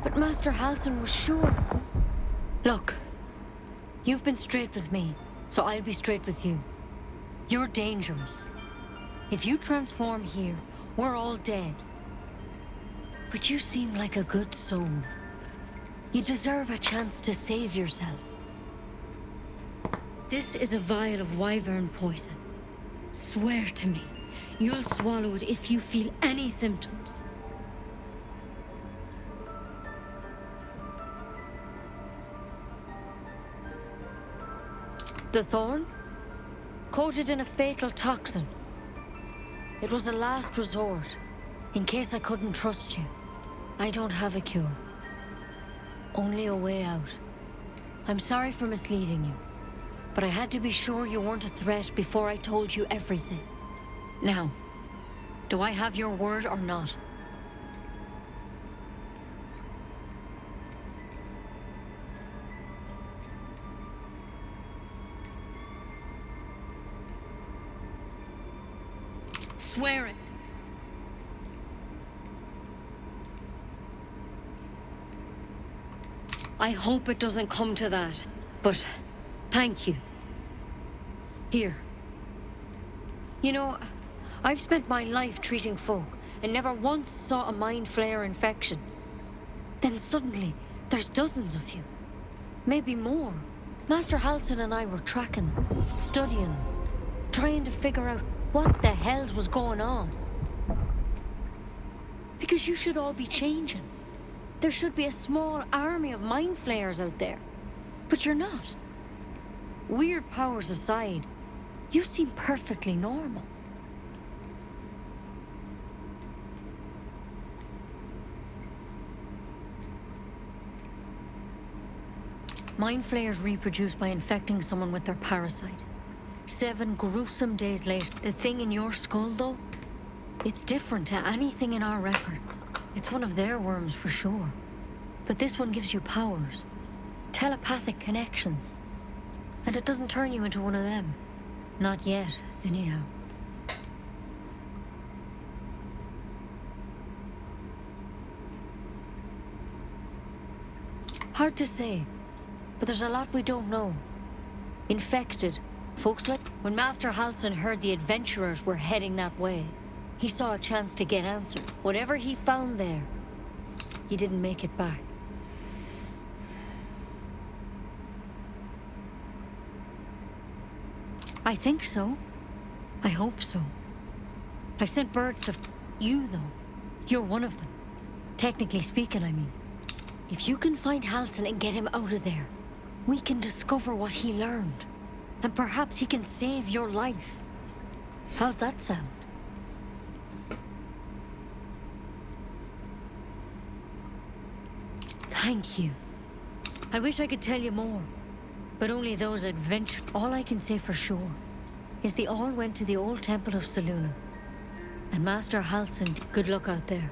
But Master Halsin was sure. Look, you've been straight with me, so I'll be straight with you. You're dangerous. If you transform here, we're all dead. But you seem like a good soul. You deserve a chance to save yourself. This is a vial of wyvern poison. Swear to me, you'll swallow it if you feel any symptoms. The thorn? Coated in a fatal toxin. It was a last resort, in case I couldn't trust you. I don't have a cure. Only a way out. I'm sorry for misleading you, but I had to be sure you weren't a threat before I told you everything. Now, do I have your word or not? Swear it. I hope it doesn't come to that. But thank you. Here. You know, I've spent my life treating folk and never once saw a mind flare infection. Then suddenly, there's dozens of you. Maybe more. Master Halsin and I were tracking them, studying them, trying to figure out what the hells was going on. Because you should all be changing. There should be a small army of mind flayers out there. But you're not. Weird powers aside, you seem perfectly normal. Mind flayers reproduce by infecting someone with their parasite. 7 gruesome days later. The thing in your skull, though, it's different to anything in our records. It's one of their worms for sure. But this one gives you powers. Telepathic connections. And it doesn't turn you into one of them. Not yet, anyhow. Hard to say, but there's a lot we don't know. Infected. Folks like... When Master Halsin heard the adventurers were heading that way, he saw a chance to get answered. Whatever he found there, he didn't make it back. I think so. I hope so. I've sent birds to... You, though. You're one of them. Technically speaking, I mean. If you can find Halsin and get him out of there, we can discover what he learned. And perhaps he can save your life. How's that sound? Thank you. I wish I could tell you more. But only those adventure... All I can say for sure is they all went to the old temple of Selûne. And Master Halsin, good luck out there.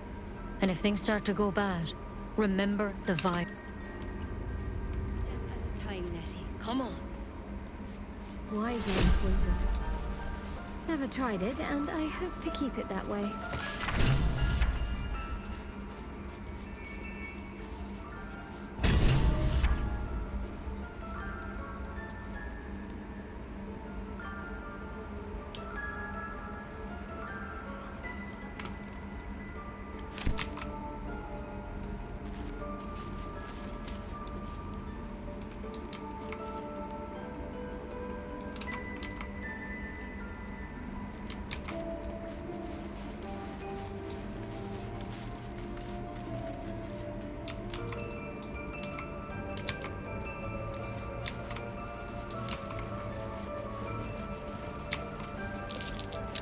And if things start to go bad, remember the vibe. At a time, Nettie. Come on. Wise old poison. Never tried it, and I hope to keep it that way.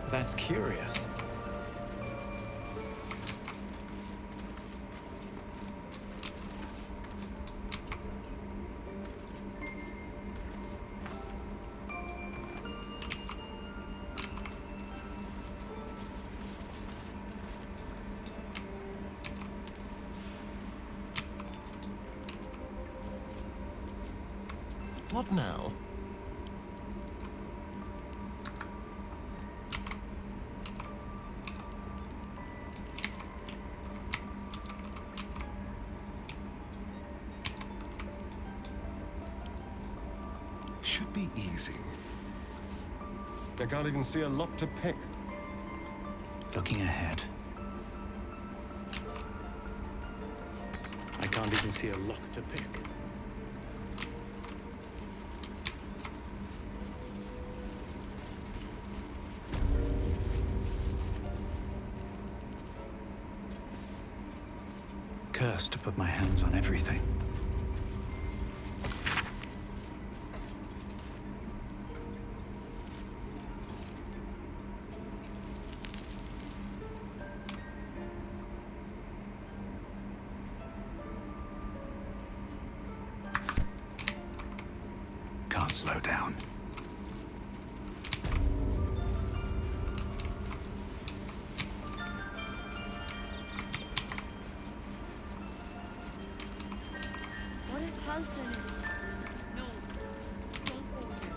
That's curious. What now? Should be easy. I can't even see a lock to pick. Looking ahead. I can't even see a lock to pick. Cursed to put my hands on everything. Can't slow down. What if Halsin is... No. Don't go there.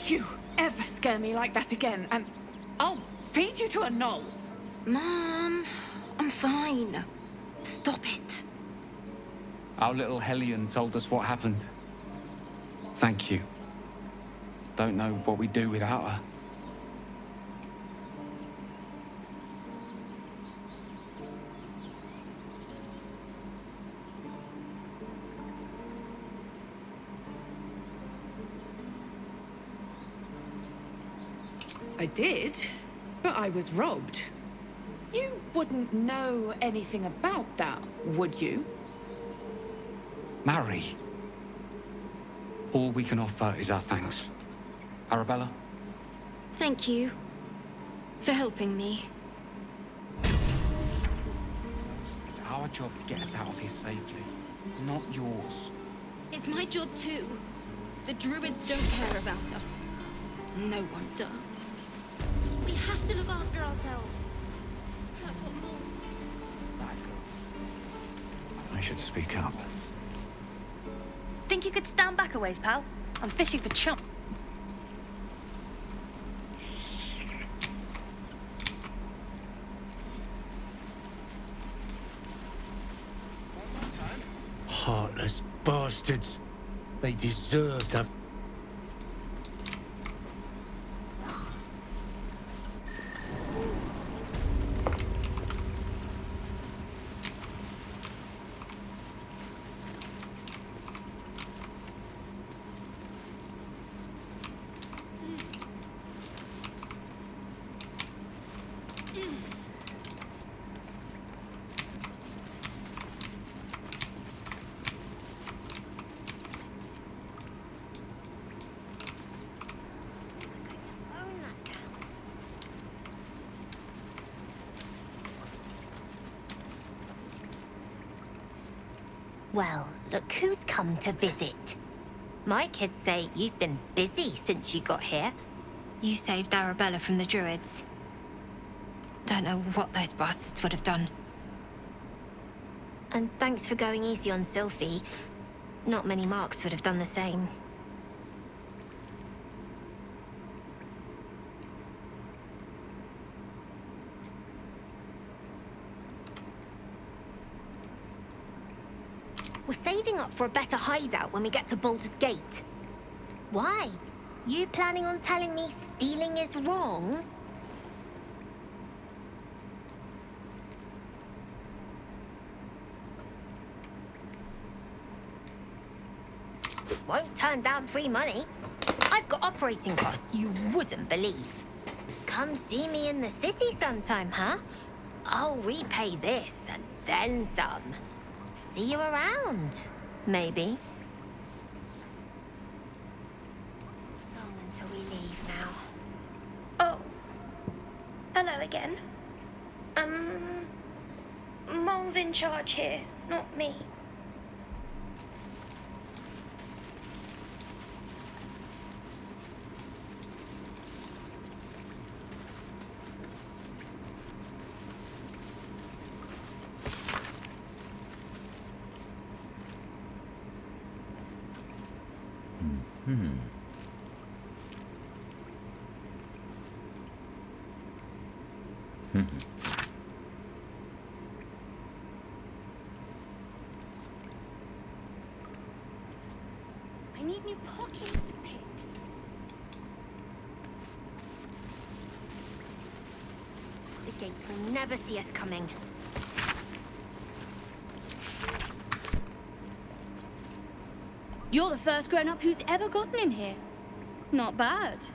You ever scare me like that again, and I'll feed you to a knoll. Mom, I'm fine. Stop it. Our little Hellion told us what happened. Thank you. Don't know what we'd do without her. I did, but I was robbed. You wouldn't know anything about that, would you? Marry. All we can offer is our thanks. Arabella? Thank you for helping me. It's our job to get us out of here safely, not yours. It's my job too. The druids don't care about us. No one does. We have to look after ourselves. That's what Paul says. I should speak up. Think you could stand back a ways, pal? I'm fishing for chump. Heartless bastards. They deserve to have... Well, look who's come to visit. My kids say you've been busy since you got here. You saved Arabella from the druids. Don't know what those bastards would have done. And thanks for going easy on Sylphie. Not many marks would have done the same. We're saving up for a better hideout when we get to Baldur's Gate. Why? You planning on telling me stealing is wrong? Won't turn down free money. I've got operating costs you wouldn't believe. Come see me in the city sometime, huh? I'll repay this and then some. See you around, maybe. Long until we leave now. Oh. Hello again. Mole's in charge here, not me. I need new pockets to pick. The gates will never see us coming. You're the first grown-up who's ever gotten in here. Not bad.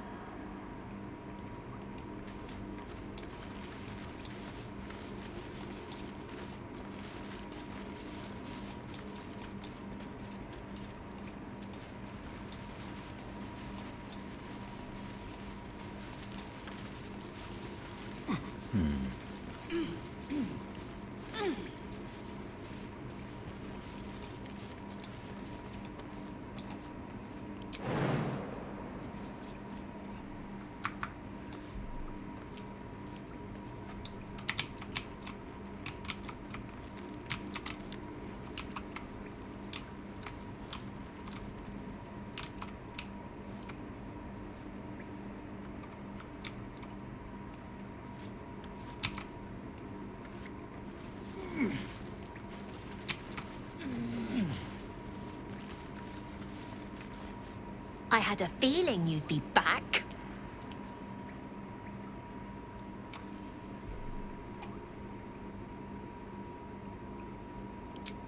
I had a feeling you'd be back.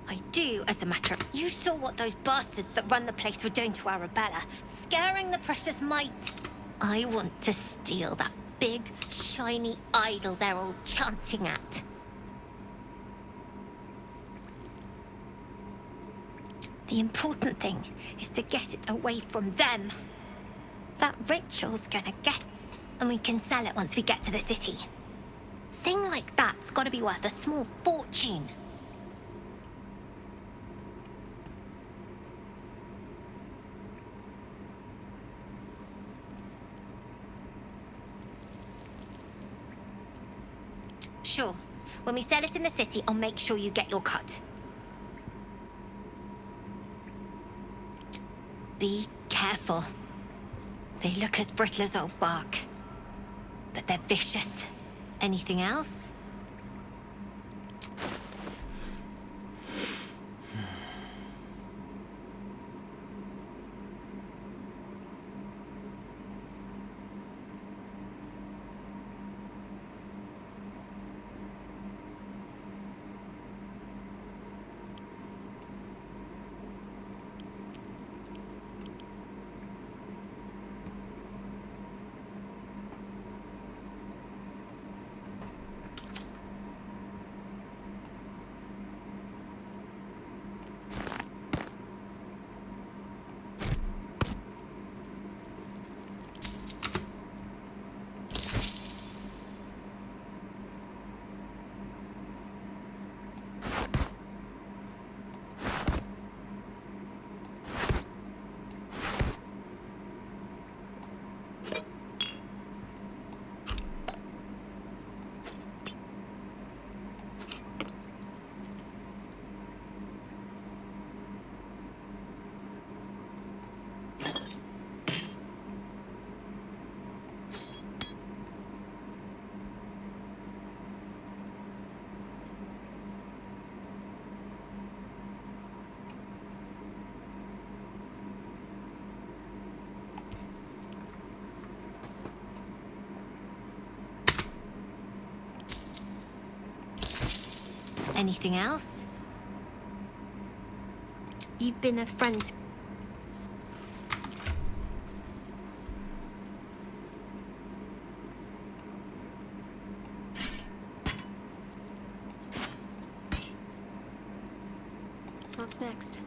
I do, as a matter of... You saw what those bastards that run the place were doing to Arabella, scaring the precious mite. I want to steal that big, shiny idol they're all chanting at. The important thing is to get it away from them. That ritual's gonna get... And we can sell it once we get to the city. Thing like that's gotta be worth a small fortune. Sure. When we sell it in the city, I'll make sure you get your cut. Be careful. They look as brittle as old bark, but they're vicious. Anything else? Anything else? You've been a friend. What's next?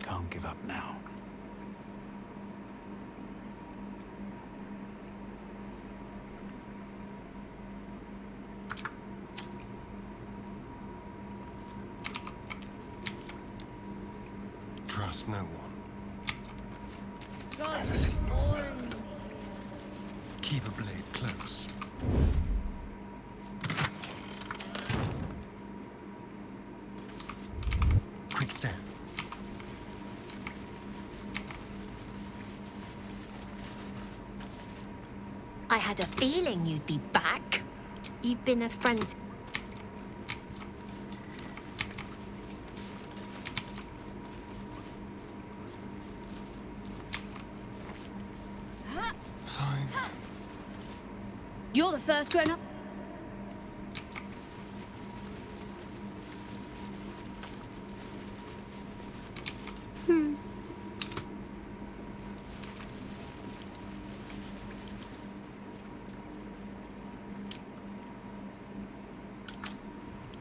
Can't give up now. Trust no one. God's born. Keep a blade close. Quick step. I had a feeling you'd be back. You've been a friend. Fine. You're the first grown-up.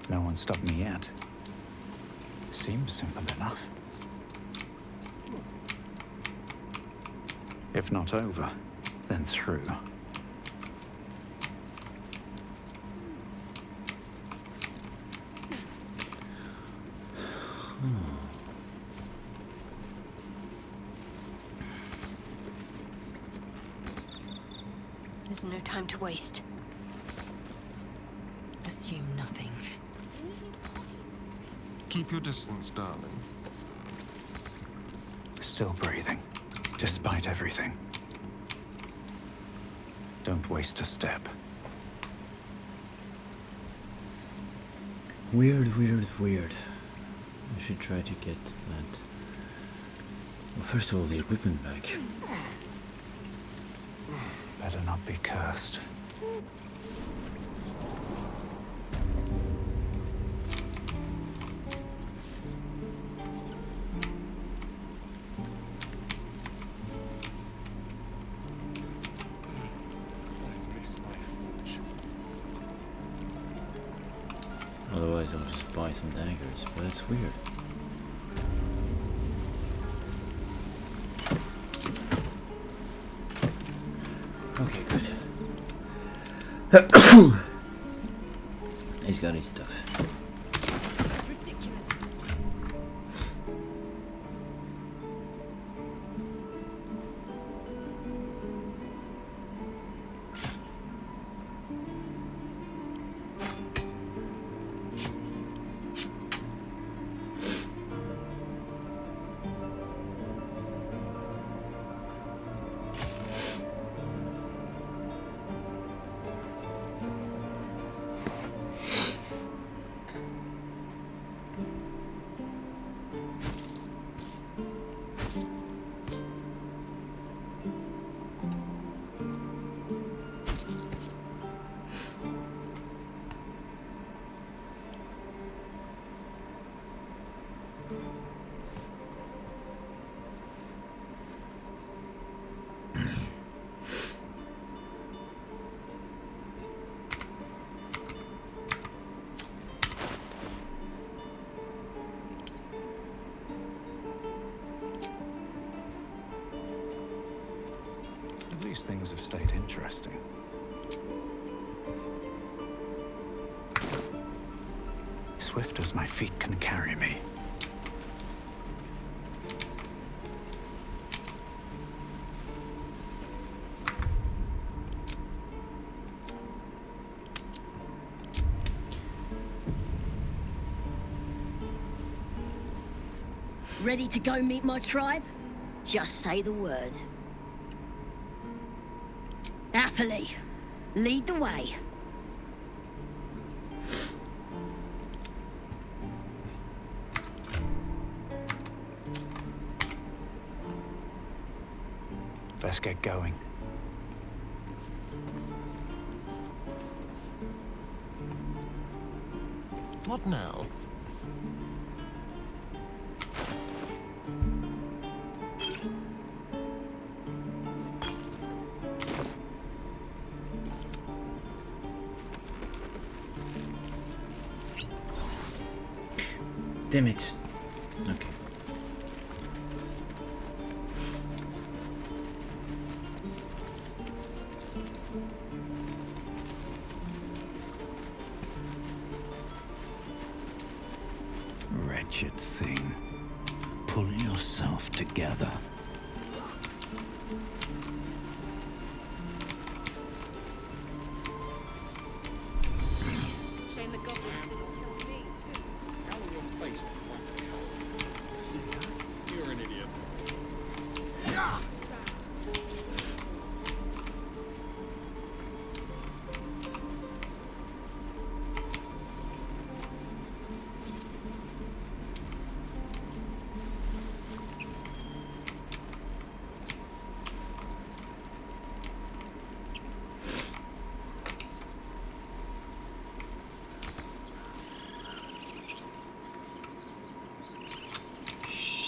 No one stopped me yet. Seems simple enough. If not over, then through. There's no time to waste. Assume nothing. Keep your distance, darling. Still breathing, despite everything. Don't waste a step. Weird, weird, weird. I should try to get that. Well, first of all, the equipment back. Better not be cursed. Otherwise, I'll just buy some daggers, but that's weird. Okay, good. He's got his stuff. These things have stayed interesting. Swift as my feet can carry me. Ready to go meet my tribe? Just say the word. Happily. Lead the way. Best get going. What now? Damn it. Okay. Wretched thing. Pull yourself together.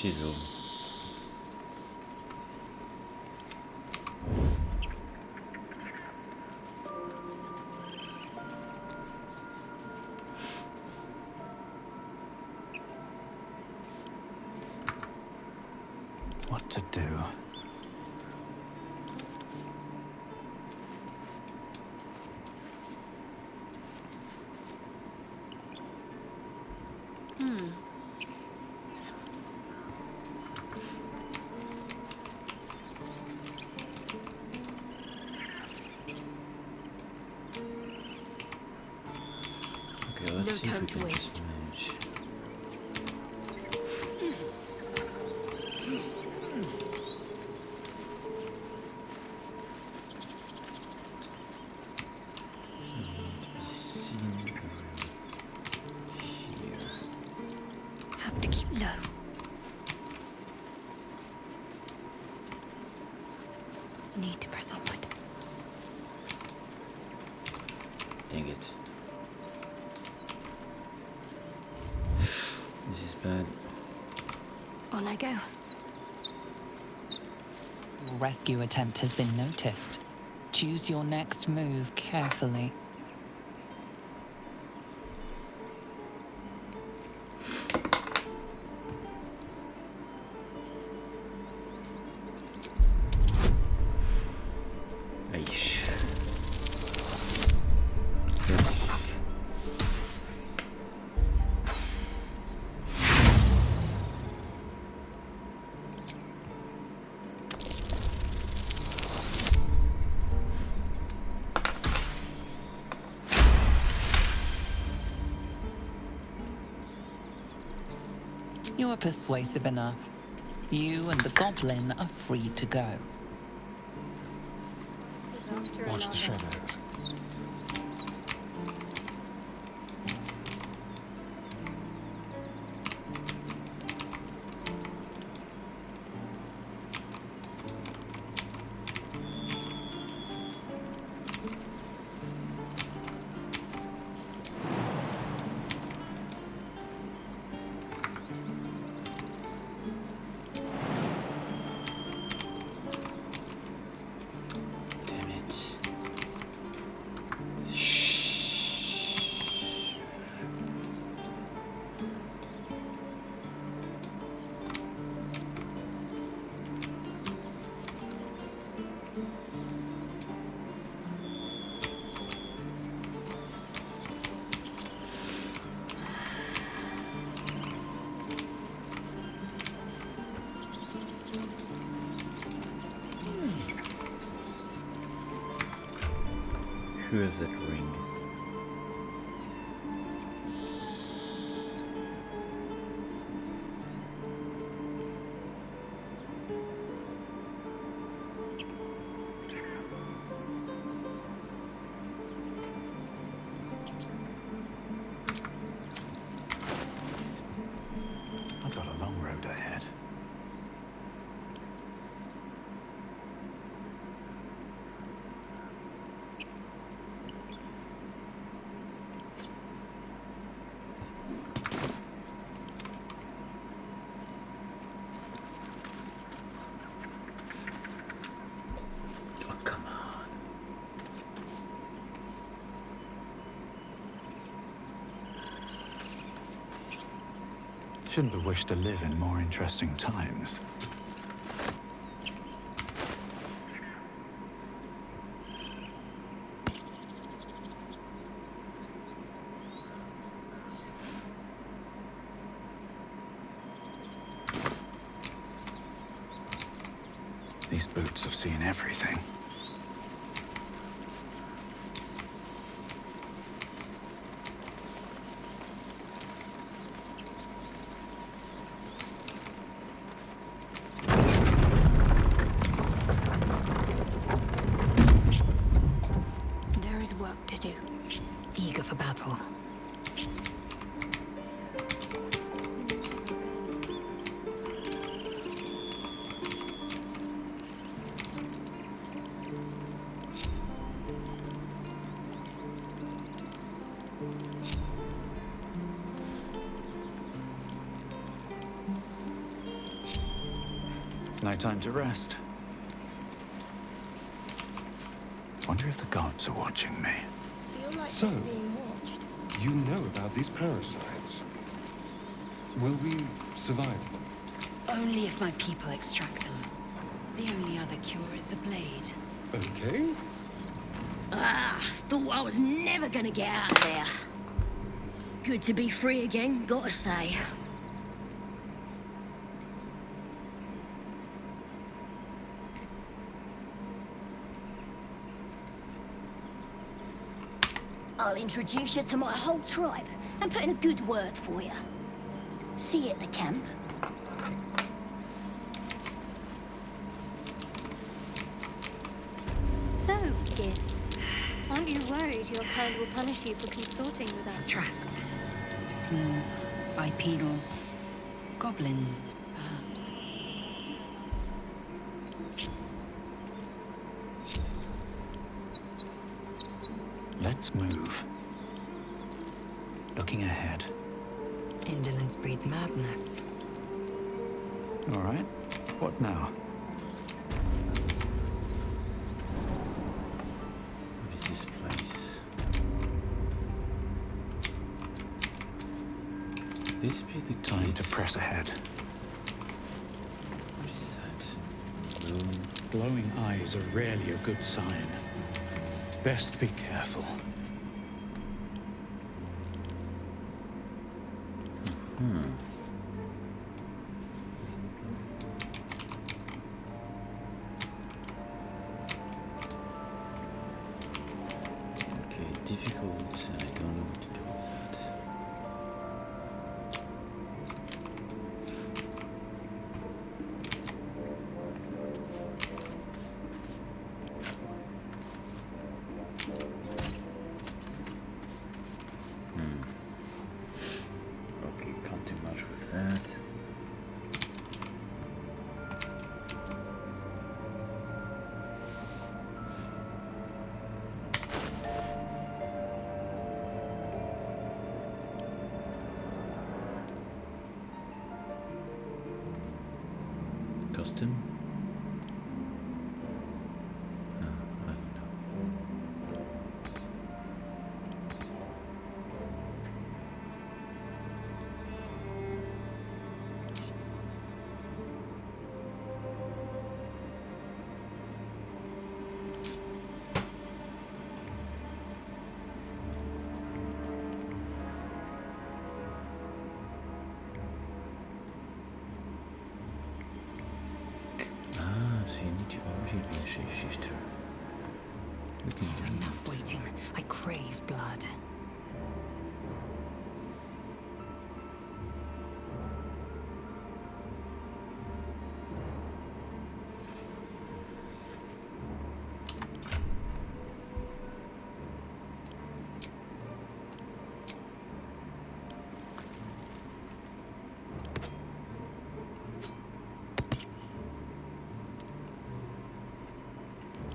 chisel. What to do? Okay, let's see if we can just manage. Have to keep low. Need to press onward. Dang it. This is bad. On I go. Your rescue attempt has been noticed. Choose your next move carefully. Aish. You are persuasive enough. You and the goblin are free to go. Watch the shadows. Damn it. Who is that ring? I've got a long road ahead. Oh, come on. Shouldn't have wished to live in more interesting times. These boots have seen everything. There is work to do. Eager for battle. No time to rest. Wonder if the gods are watching me. Feel like So- we're being watched. You know about these parasites. Will we survive them? Only if my people extract them. The only other cure is the blade. Okay. Ah, thought I was never gonna get out of there. Good to be free again, gotta say. I'll introduce you to my whole tribe and put in a good word for you. See you at the camp. So, Gith, aren't you worried your kind will punish you for consorting with us? Tracks. Small, bipedal, goblins, perhaps. Let's move. Looking ahead. Indolence breeds madness. All right. What now? What is this place? Could this be the Time to gate? press ahead. What is that? Room. Glowing eyes are rarely a good sign. Best be careful. Okay, difficult. I don't know what to do with that. Okay, can't do much with that. Custom? I don't know. So you need to already be a shapeshifter. We can do Enough waiting. I crave blood.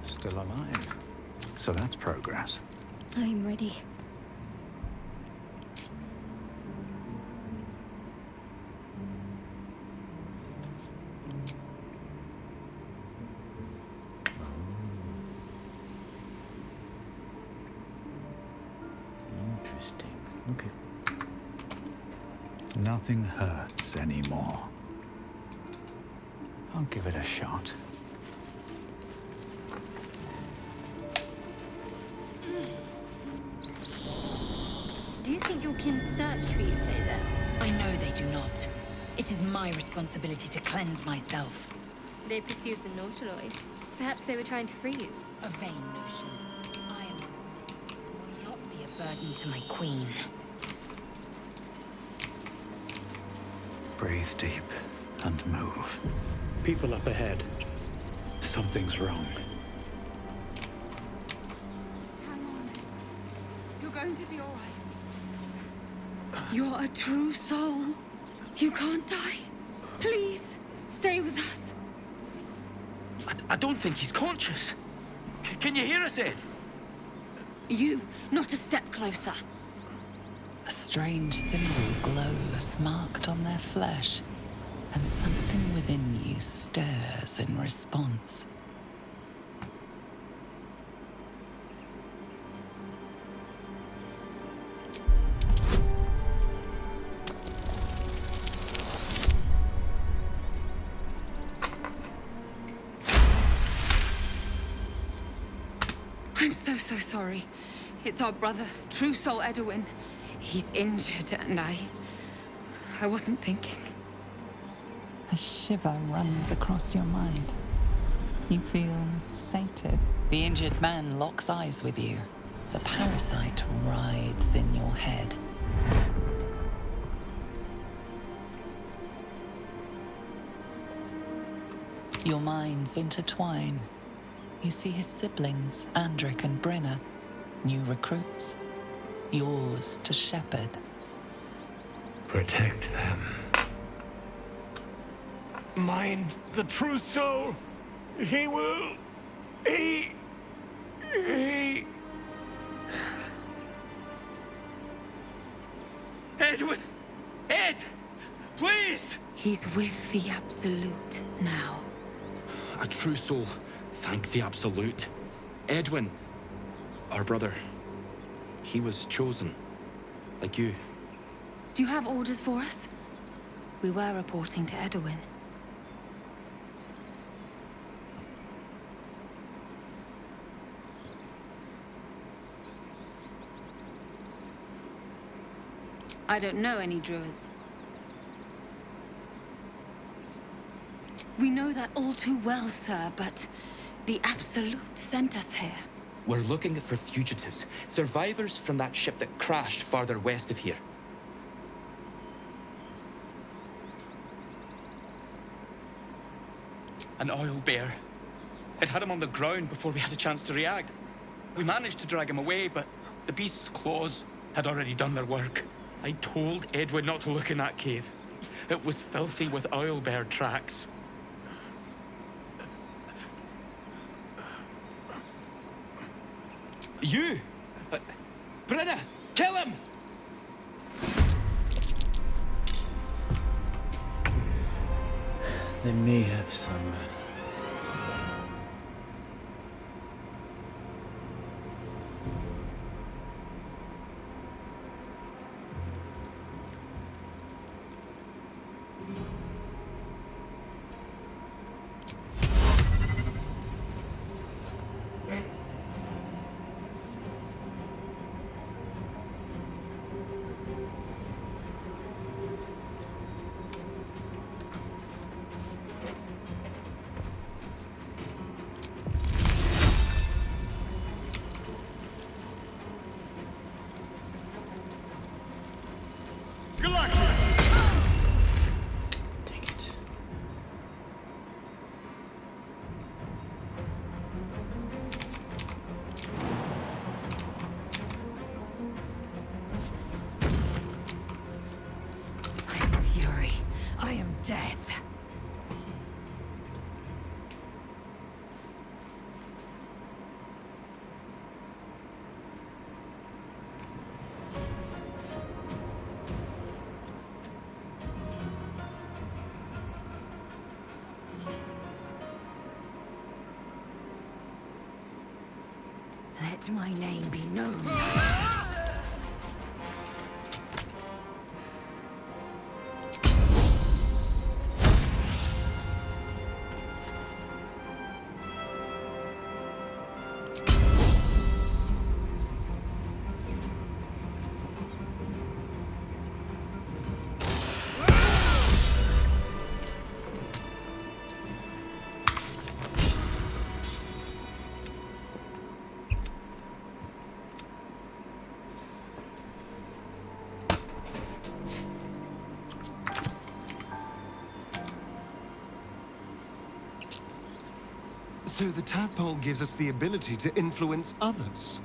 Still alive. So that's progress. I'm ready. Interesting. Okay. Nothing hurts anymore. I'll give it a shot. Do you think your kin search for you, Fraser? I know they do not. It is my responsibility to cleanse myself. They pursued the Nautiloid. Perhaps they were trying to free you. A vain notion. I am a woman who will not be a burden to my queen. Breathe deep and move. People up ahead. Something's wrong. Hang on, Ed. You're going to be all right. You're a true soul. You can't die. Please, stay with us. I don't think he's conscious. Can you hear us, Ed? You, not a step closer. A strange symbol glows marked on their flesh, and something within you stirs. trembles in response. I'm so sorry. It's our brother, True Soul Edwin. He's injured and I wasn't thinking. A shiver runs across your mind. You feel sated. The injured man locks eyes with you. The parasite writhes in your head. Your minds intertwine. You see his siblings, Andric and Brenna, new recruits, yours to shepherd. Protect them. Mind the true soul. He will... He... Edwin! Ed! Please! He's with the Absolute now. A true soul. Thank the Absolute. Edwin, our brother, he was chosen, like you. Do you have orders for us? We were reporting to Edwin. I don't know any druids. We know that all too well, sir, but the Absolute sent us here. We're looking for fugitives, survivors from that ship that crashed farther west of here. An oil bear. It had him on the ground before we had a chance to react. We managed to drag him away, but the beast's claws had already done their work. I told Edwin not to look in that cave. It was filthy with oil bear tracks. You! Brenna! Kill him! They may have some... Death. Let my name be known. So the tadpole gives us the ability to influence others.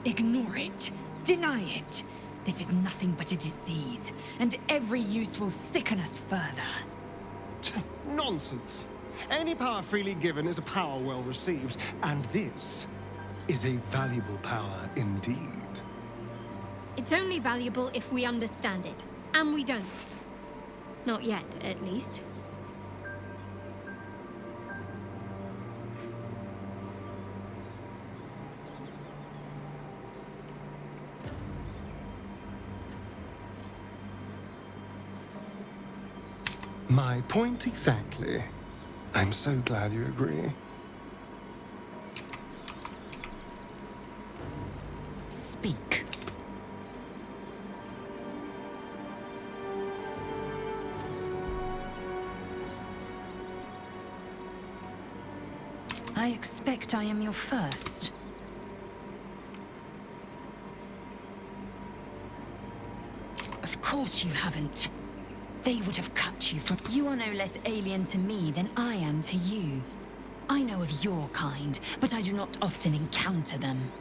Ignore it. Deny it. This is nothing but a disease, and every use will sicken us further. Nonsense. Any power freely given is a power well received, and this is a valuable power indeed. It's only valuable if we understand it, and we don't. Not yet, at least. My point exactly. I'm so glad you agree. Speak. I expect I am your first. Of course you haven't. They would have cut you from... You are no less alien to me than I am to you. I know of your kind, but I do not often encounter them.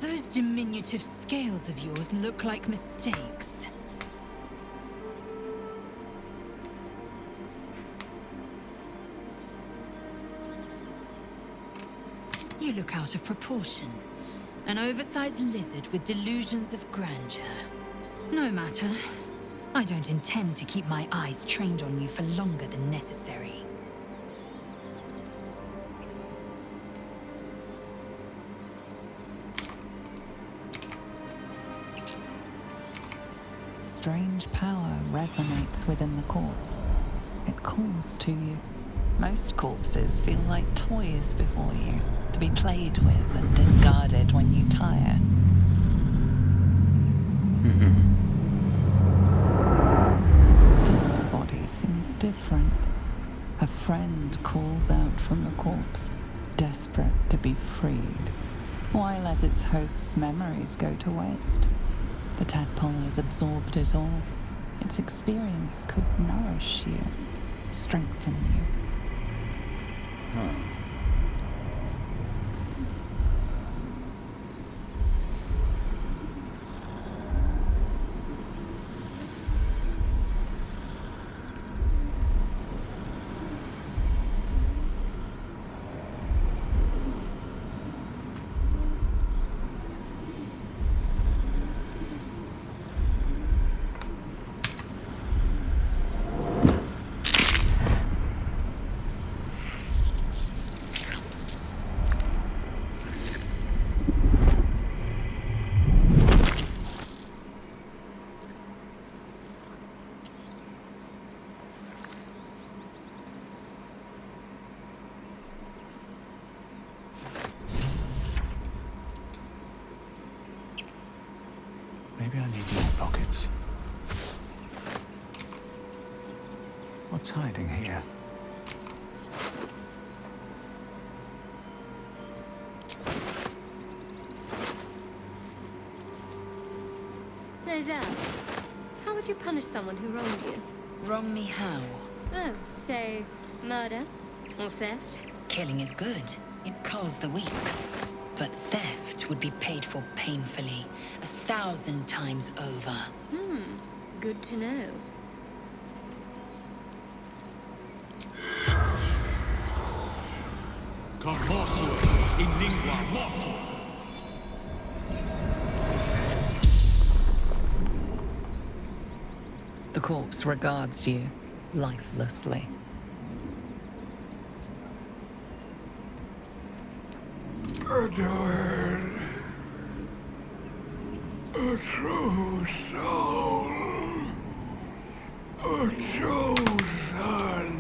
Those diminutive scales of yours look like mistakes. You look out of proportion. An oversized lizard with delusions of grandeur. No matter. I don't intend to keep my eyes trained on you for longer than necessary. Strange power resonates within the corpse. It calls to you. Most corpses feel like toys before you, to be played with and discarded when you tire. This body seems different. A friend calls out from the corpse, desperate to be freed. Why let its host's memories go to waste? The tadpole has absorbed it all. Its experience could nourish you, strengthen you. Maybe I need more pockets. What's hiding here? Lizelle, how would you punish someone who wronged you? Wrong me how? Oh, say, murder or theft? Killing is good. It calls the weak. But theft would be paid for painfully, 1,000 times over. Good to know. Carbosus in lingua mortum. The corpse regards you lifelessly. Edward, a true soul, a chosen.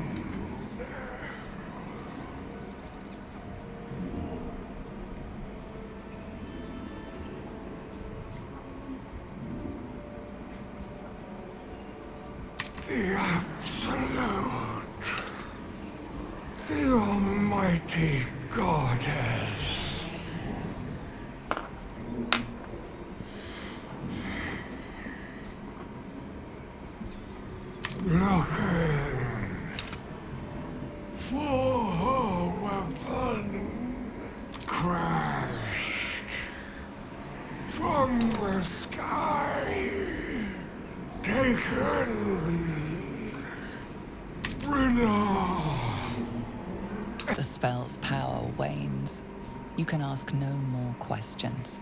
The Absolute, the Almighty Goddess. Looking for her weapon crashed from the sky, taken. Brenna. The spell's power wanes. You can ask no more questions.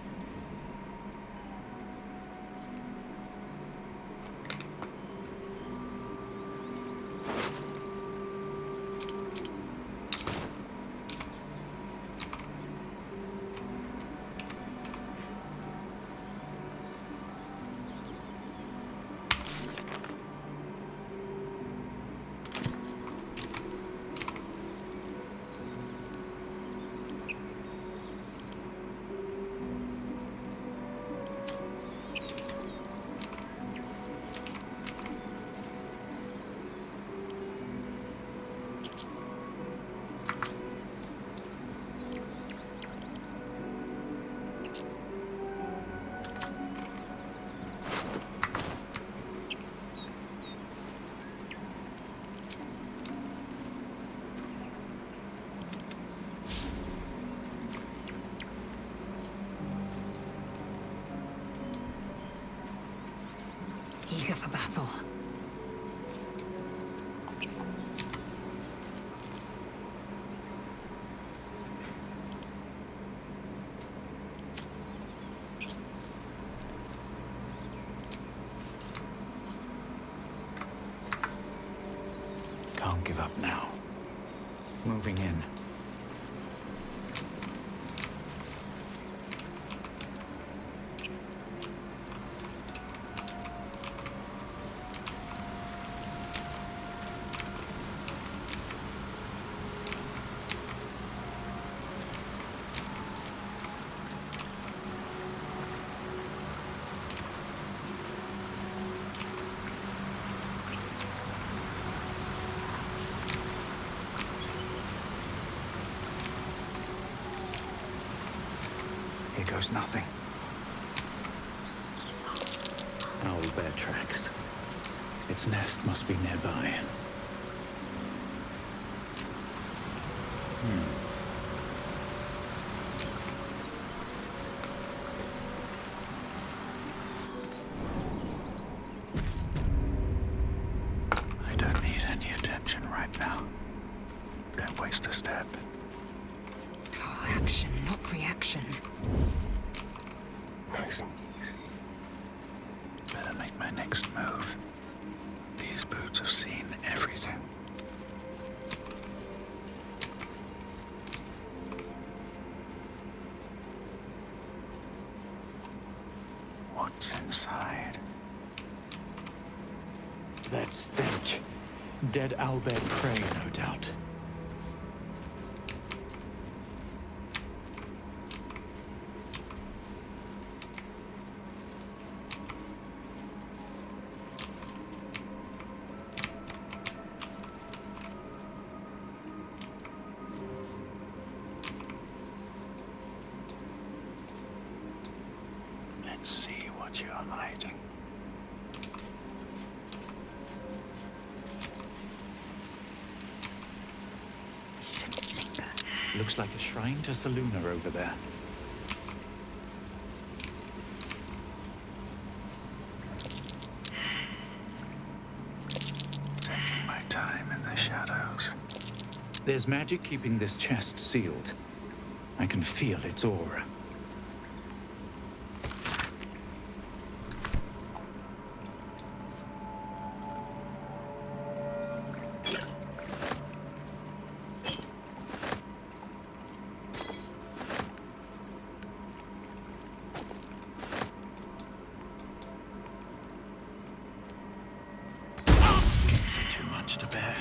for battle. Can't give up now. Moving in. Here goes nothing. Owlbear tracks. Its nest must be nearby. I don't need any attention right now. Don't waste a step. Action, not reaction. Nice and easy. Better make my next move. These boots have seen everything. What's inside? That stench. Dead owlbear prey, no doubt. Let's see what you're hiding. Looks like a shrine to Saluna over there. Taking my time in the shadows. There's magic keeping this chest sealed. I can feel its aura. Is it too much to bear?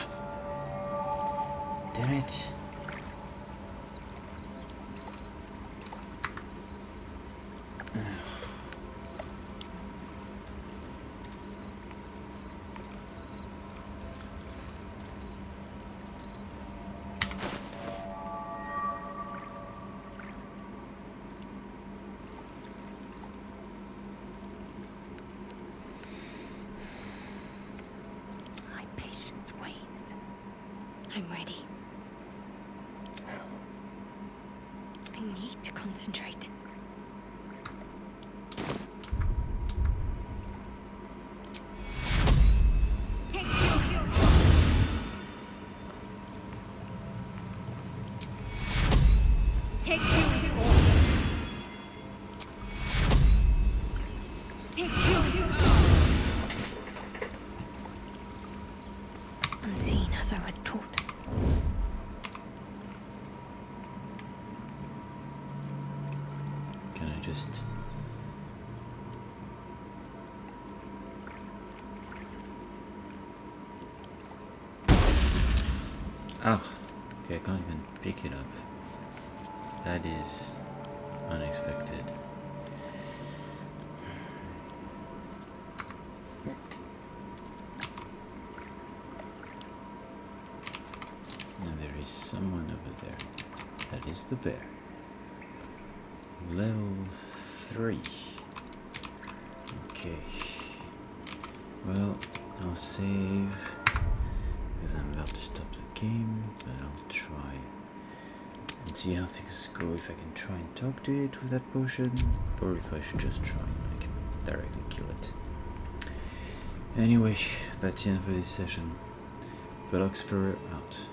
Damn it. My patience wanes. I'm ready. I need to concentrate. Take two. Take two. Take two. Unseen as I was taught. Can I just... Ah, okay, I can't even pick it up. That is unexpected. And there is someone over there. That is the bear. Level 3. Okay. Well, I'll save because I'm about to stop the game, but I'll try and see how things go, if I can try and talk to it with that potion, or if I should just try and like directly kill it. Anyway, that's the end for this session. Velox Ferrer out.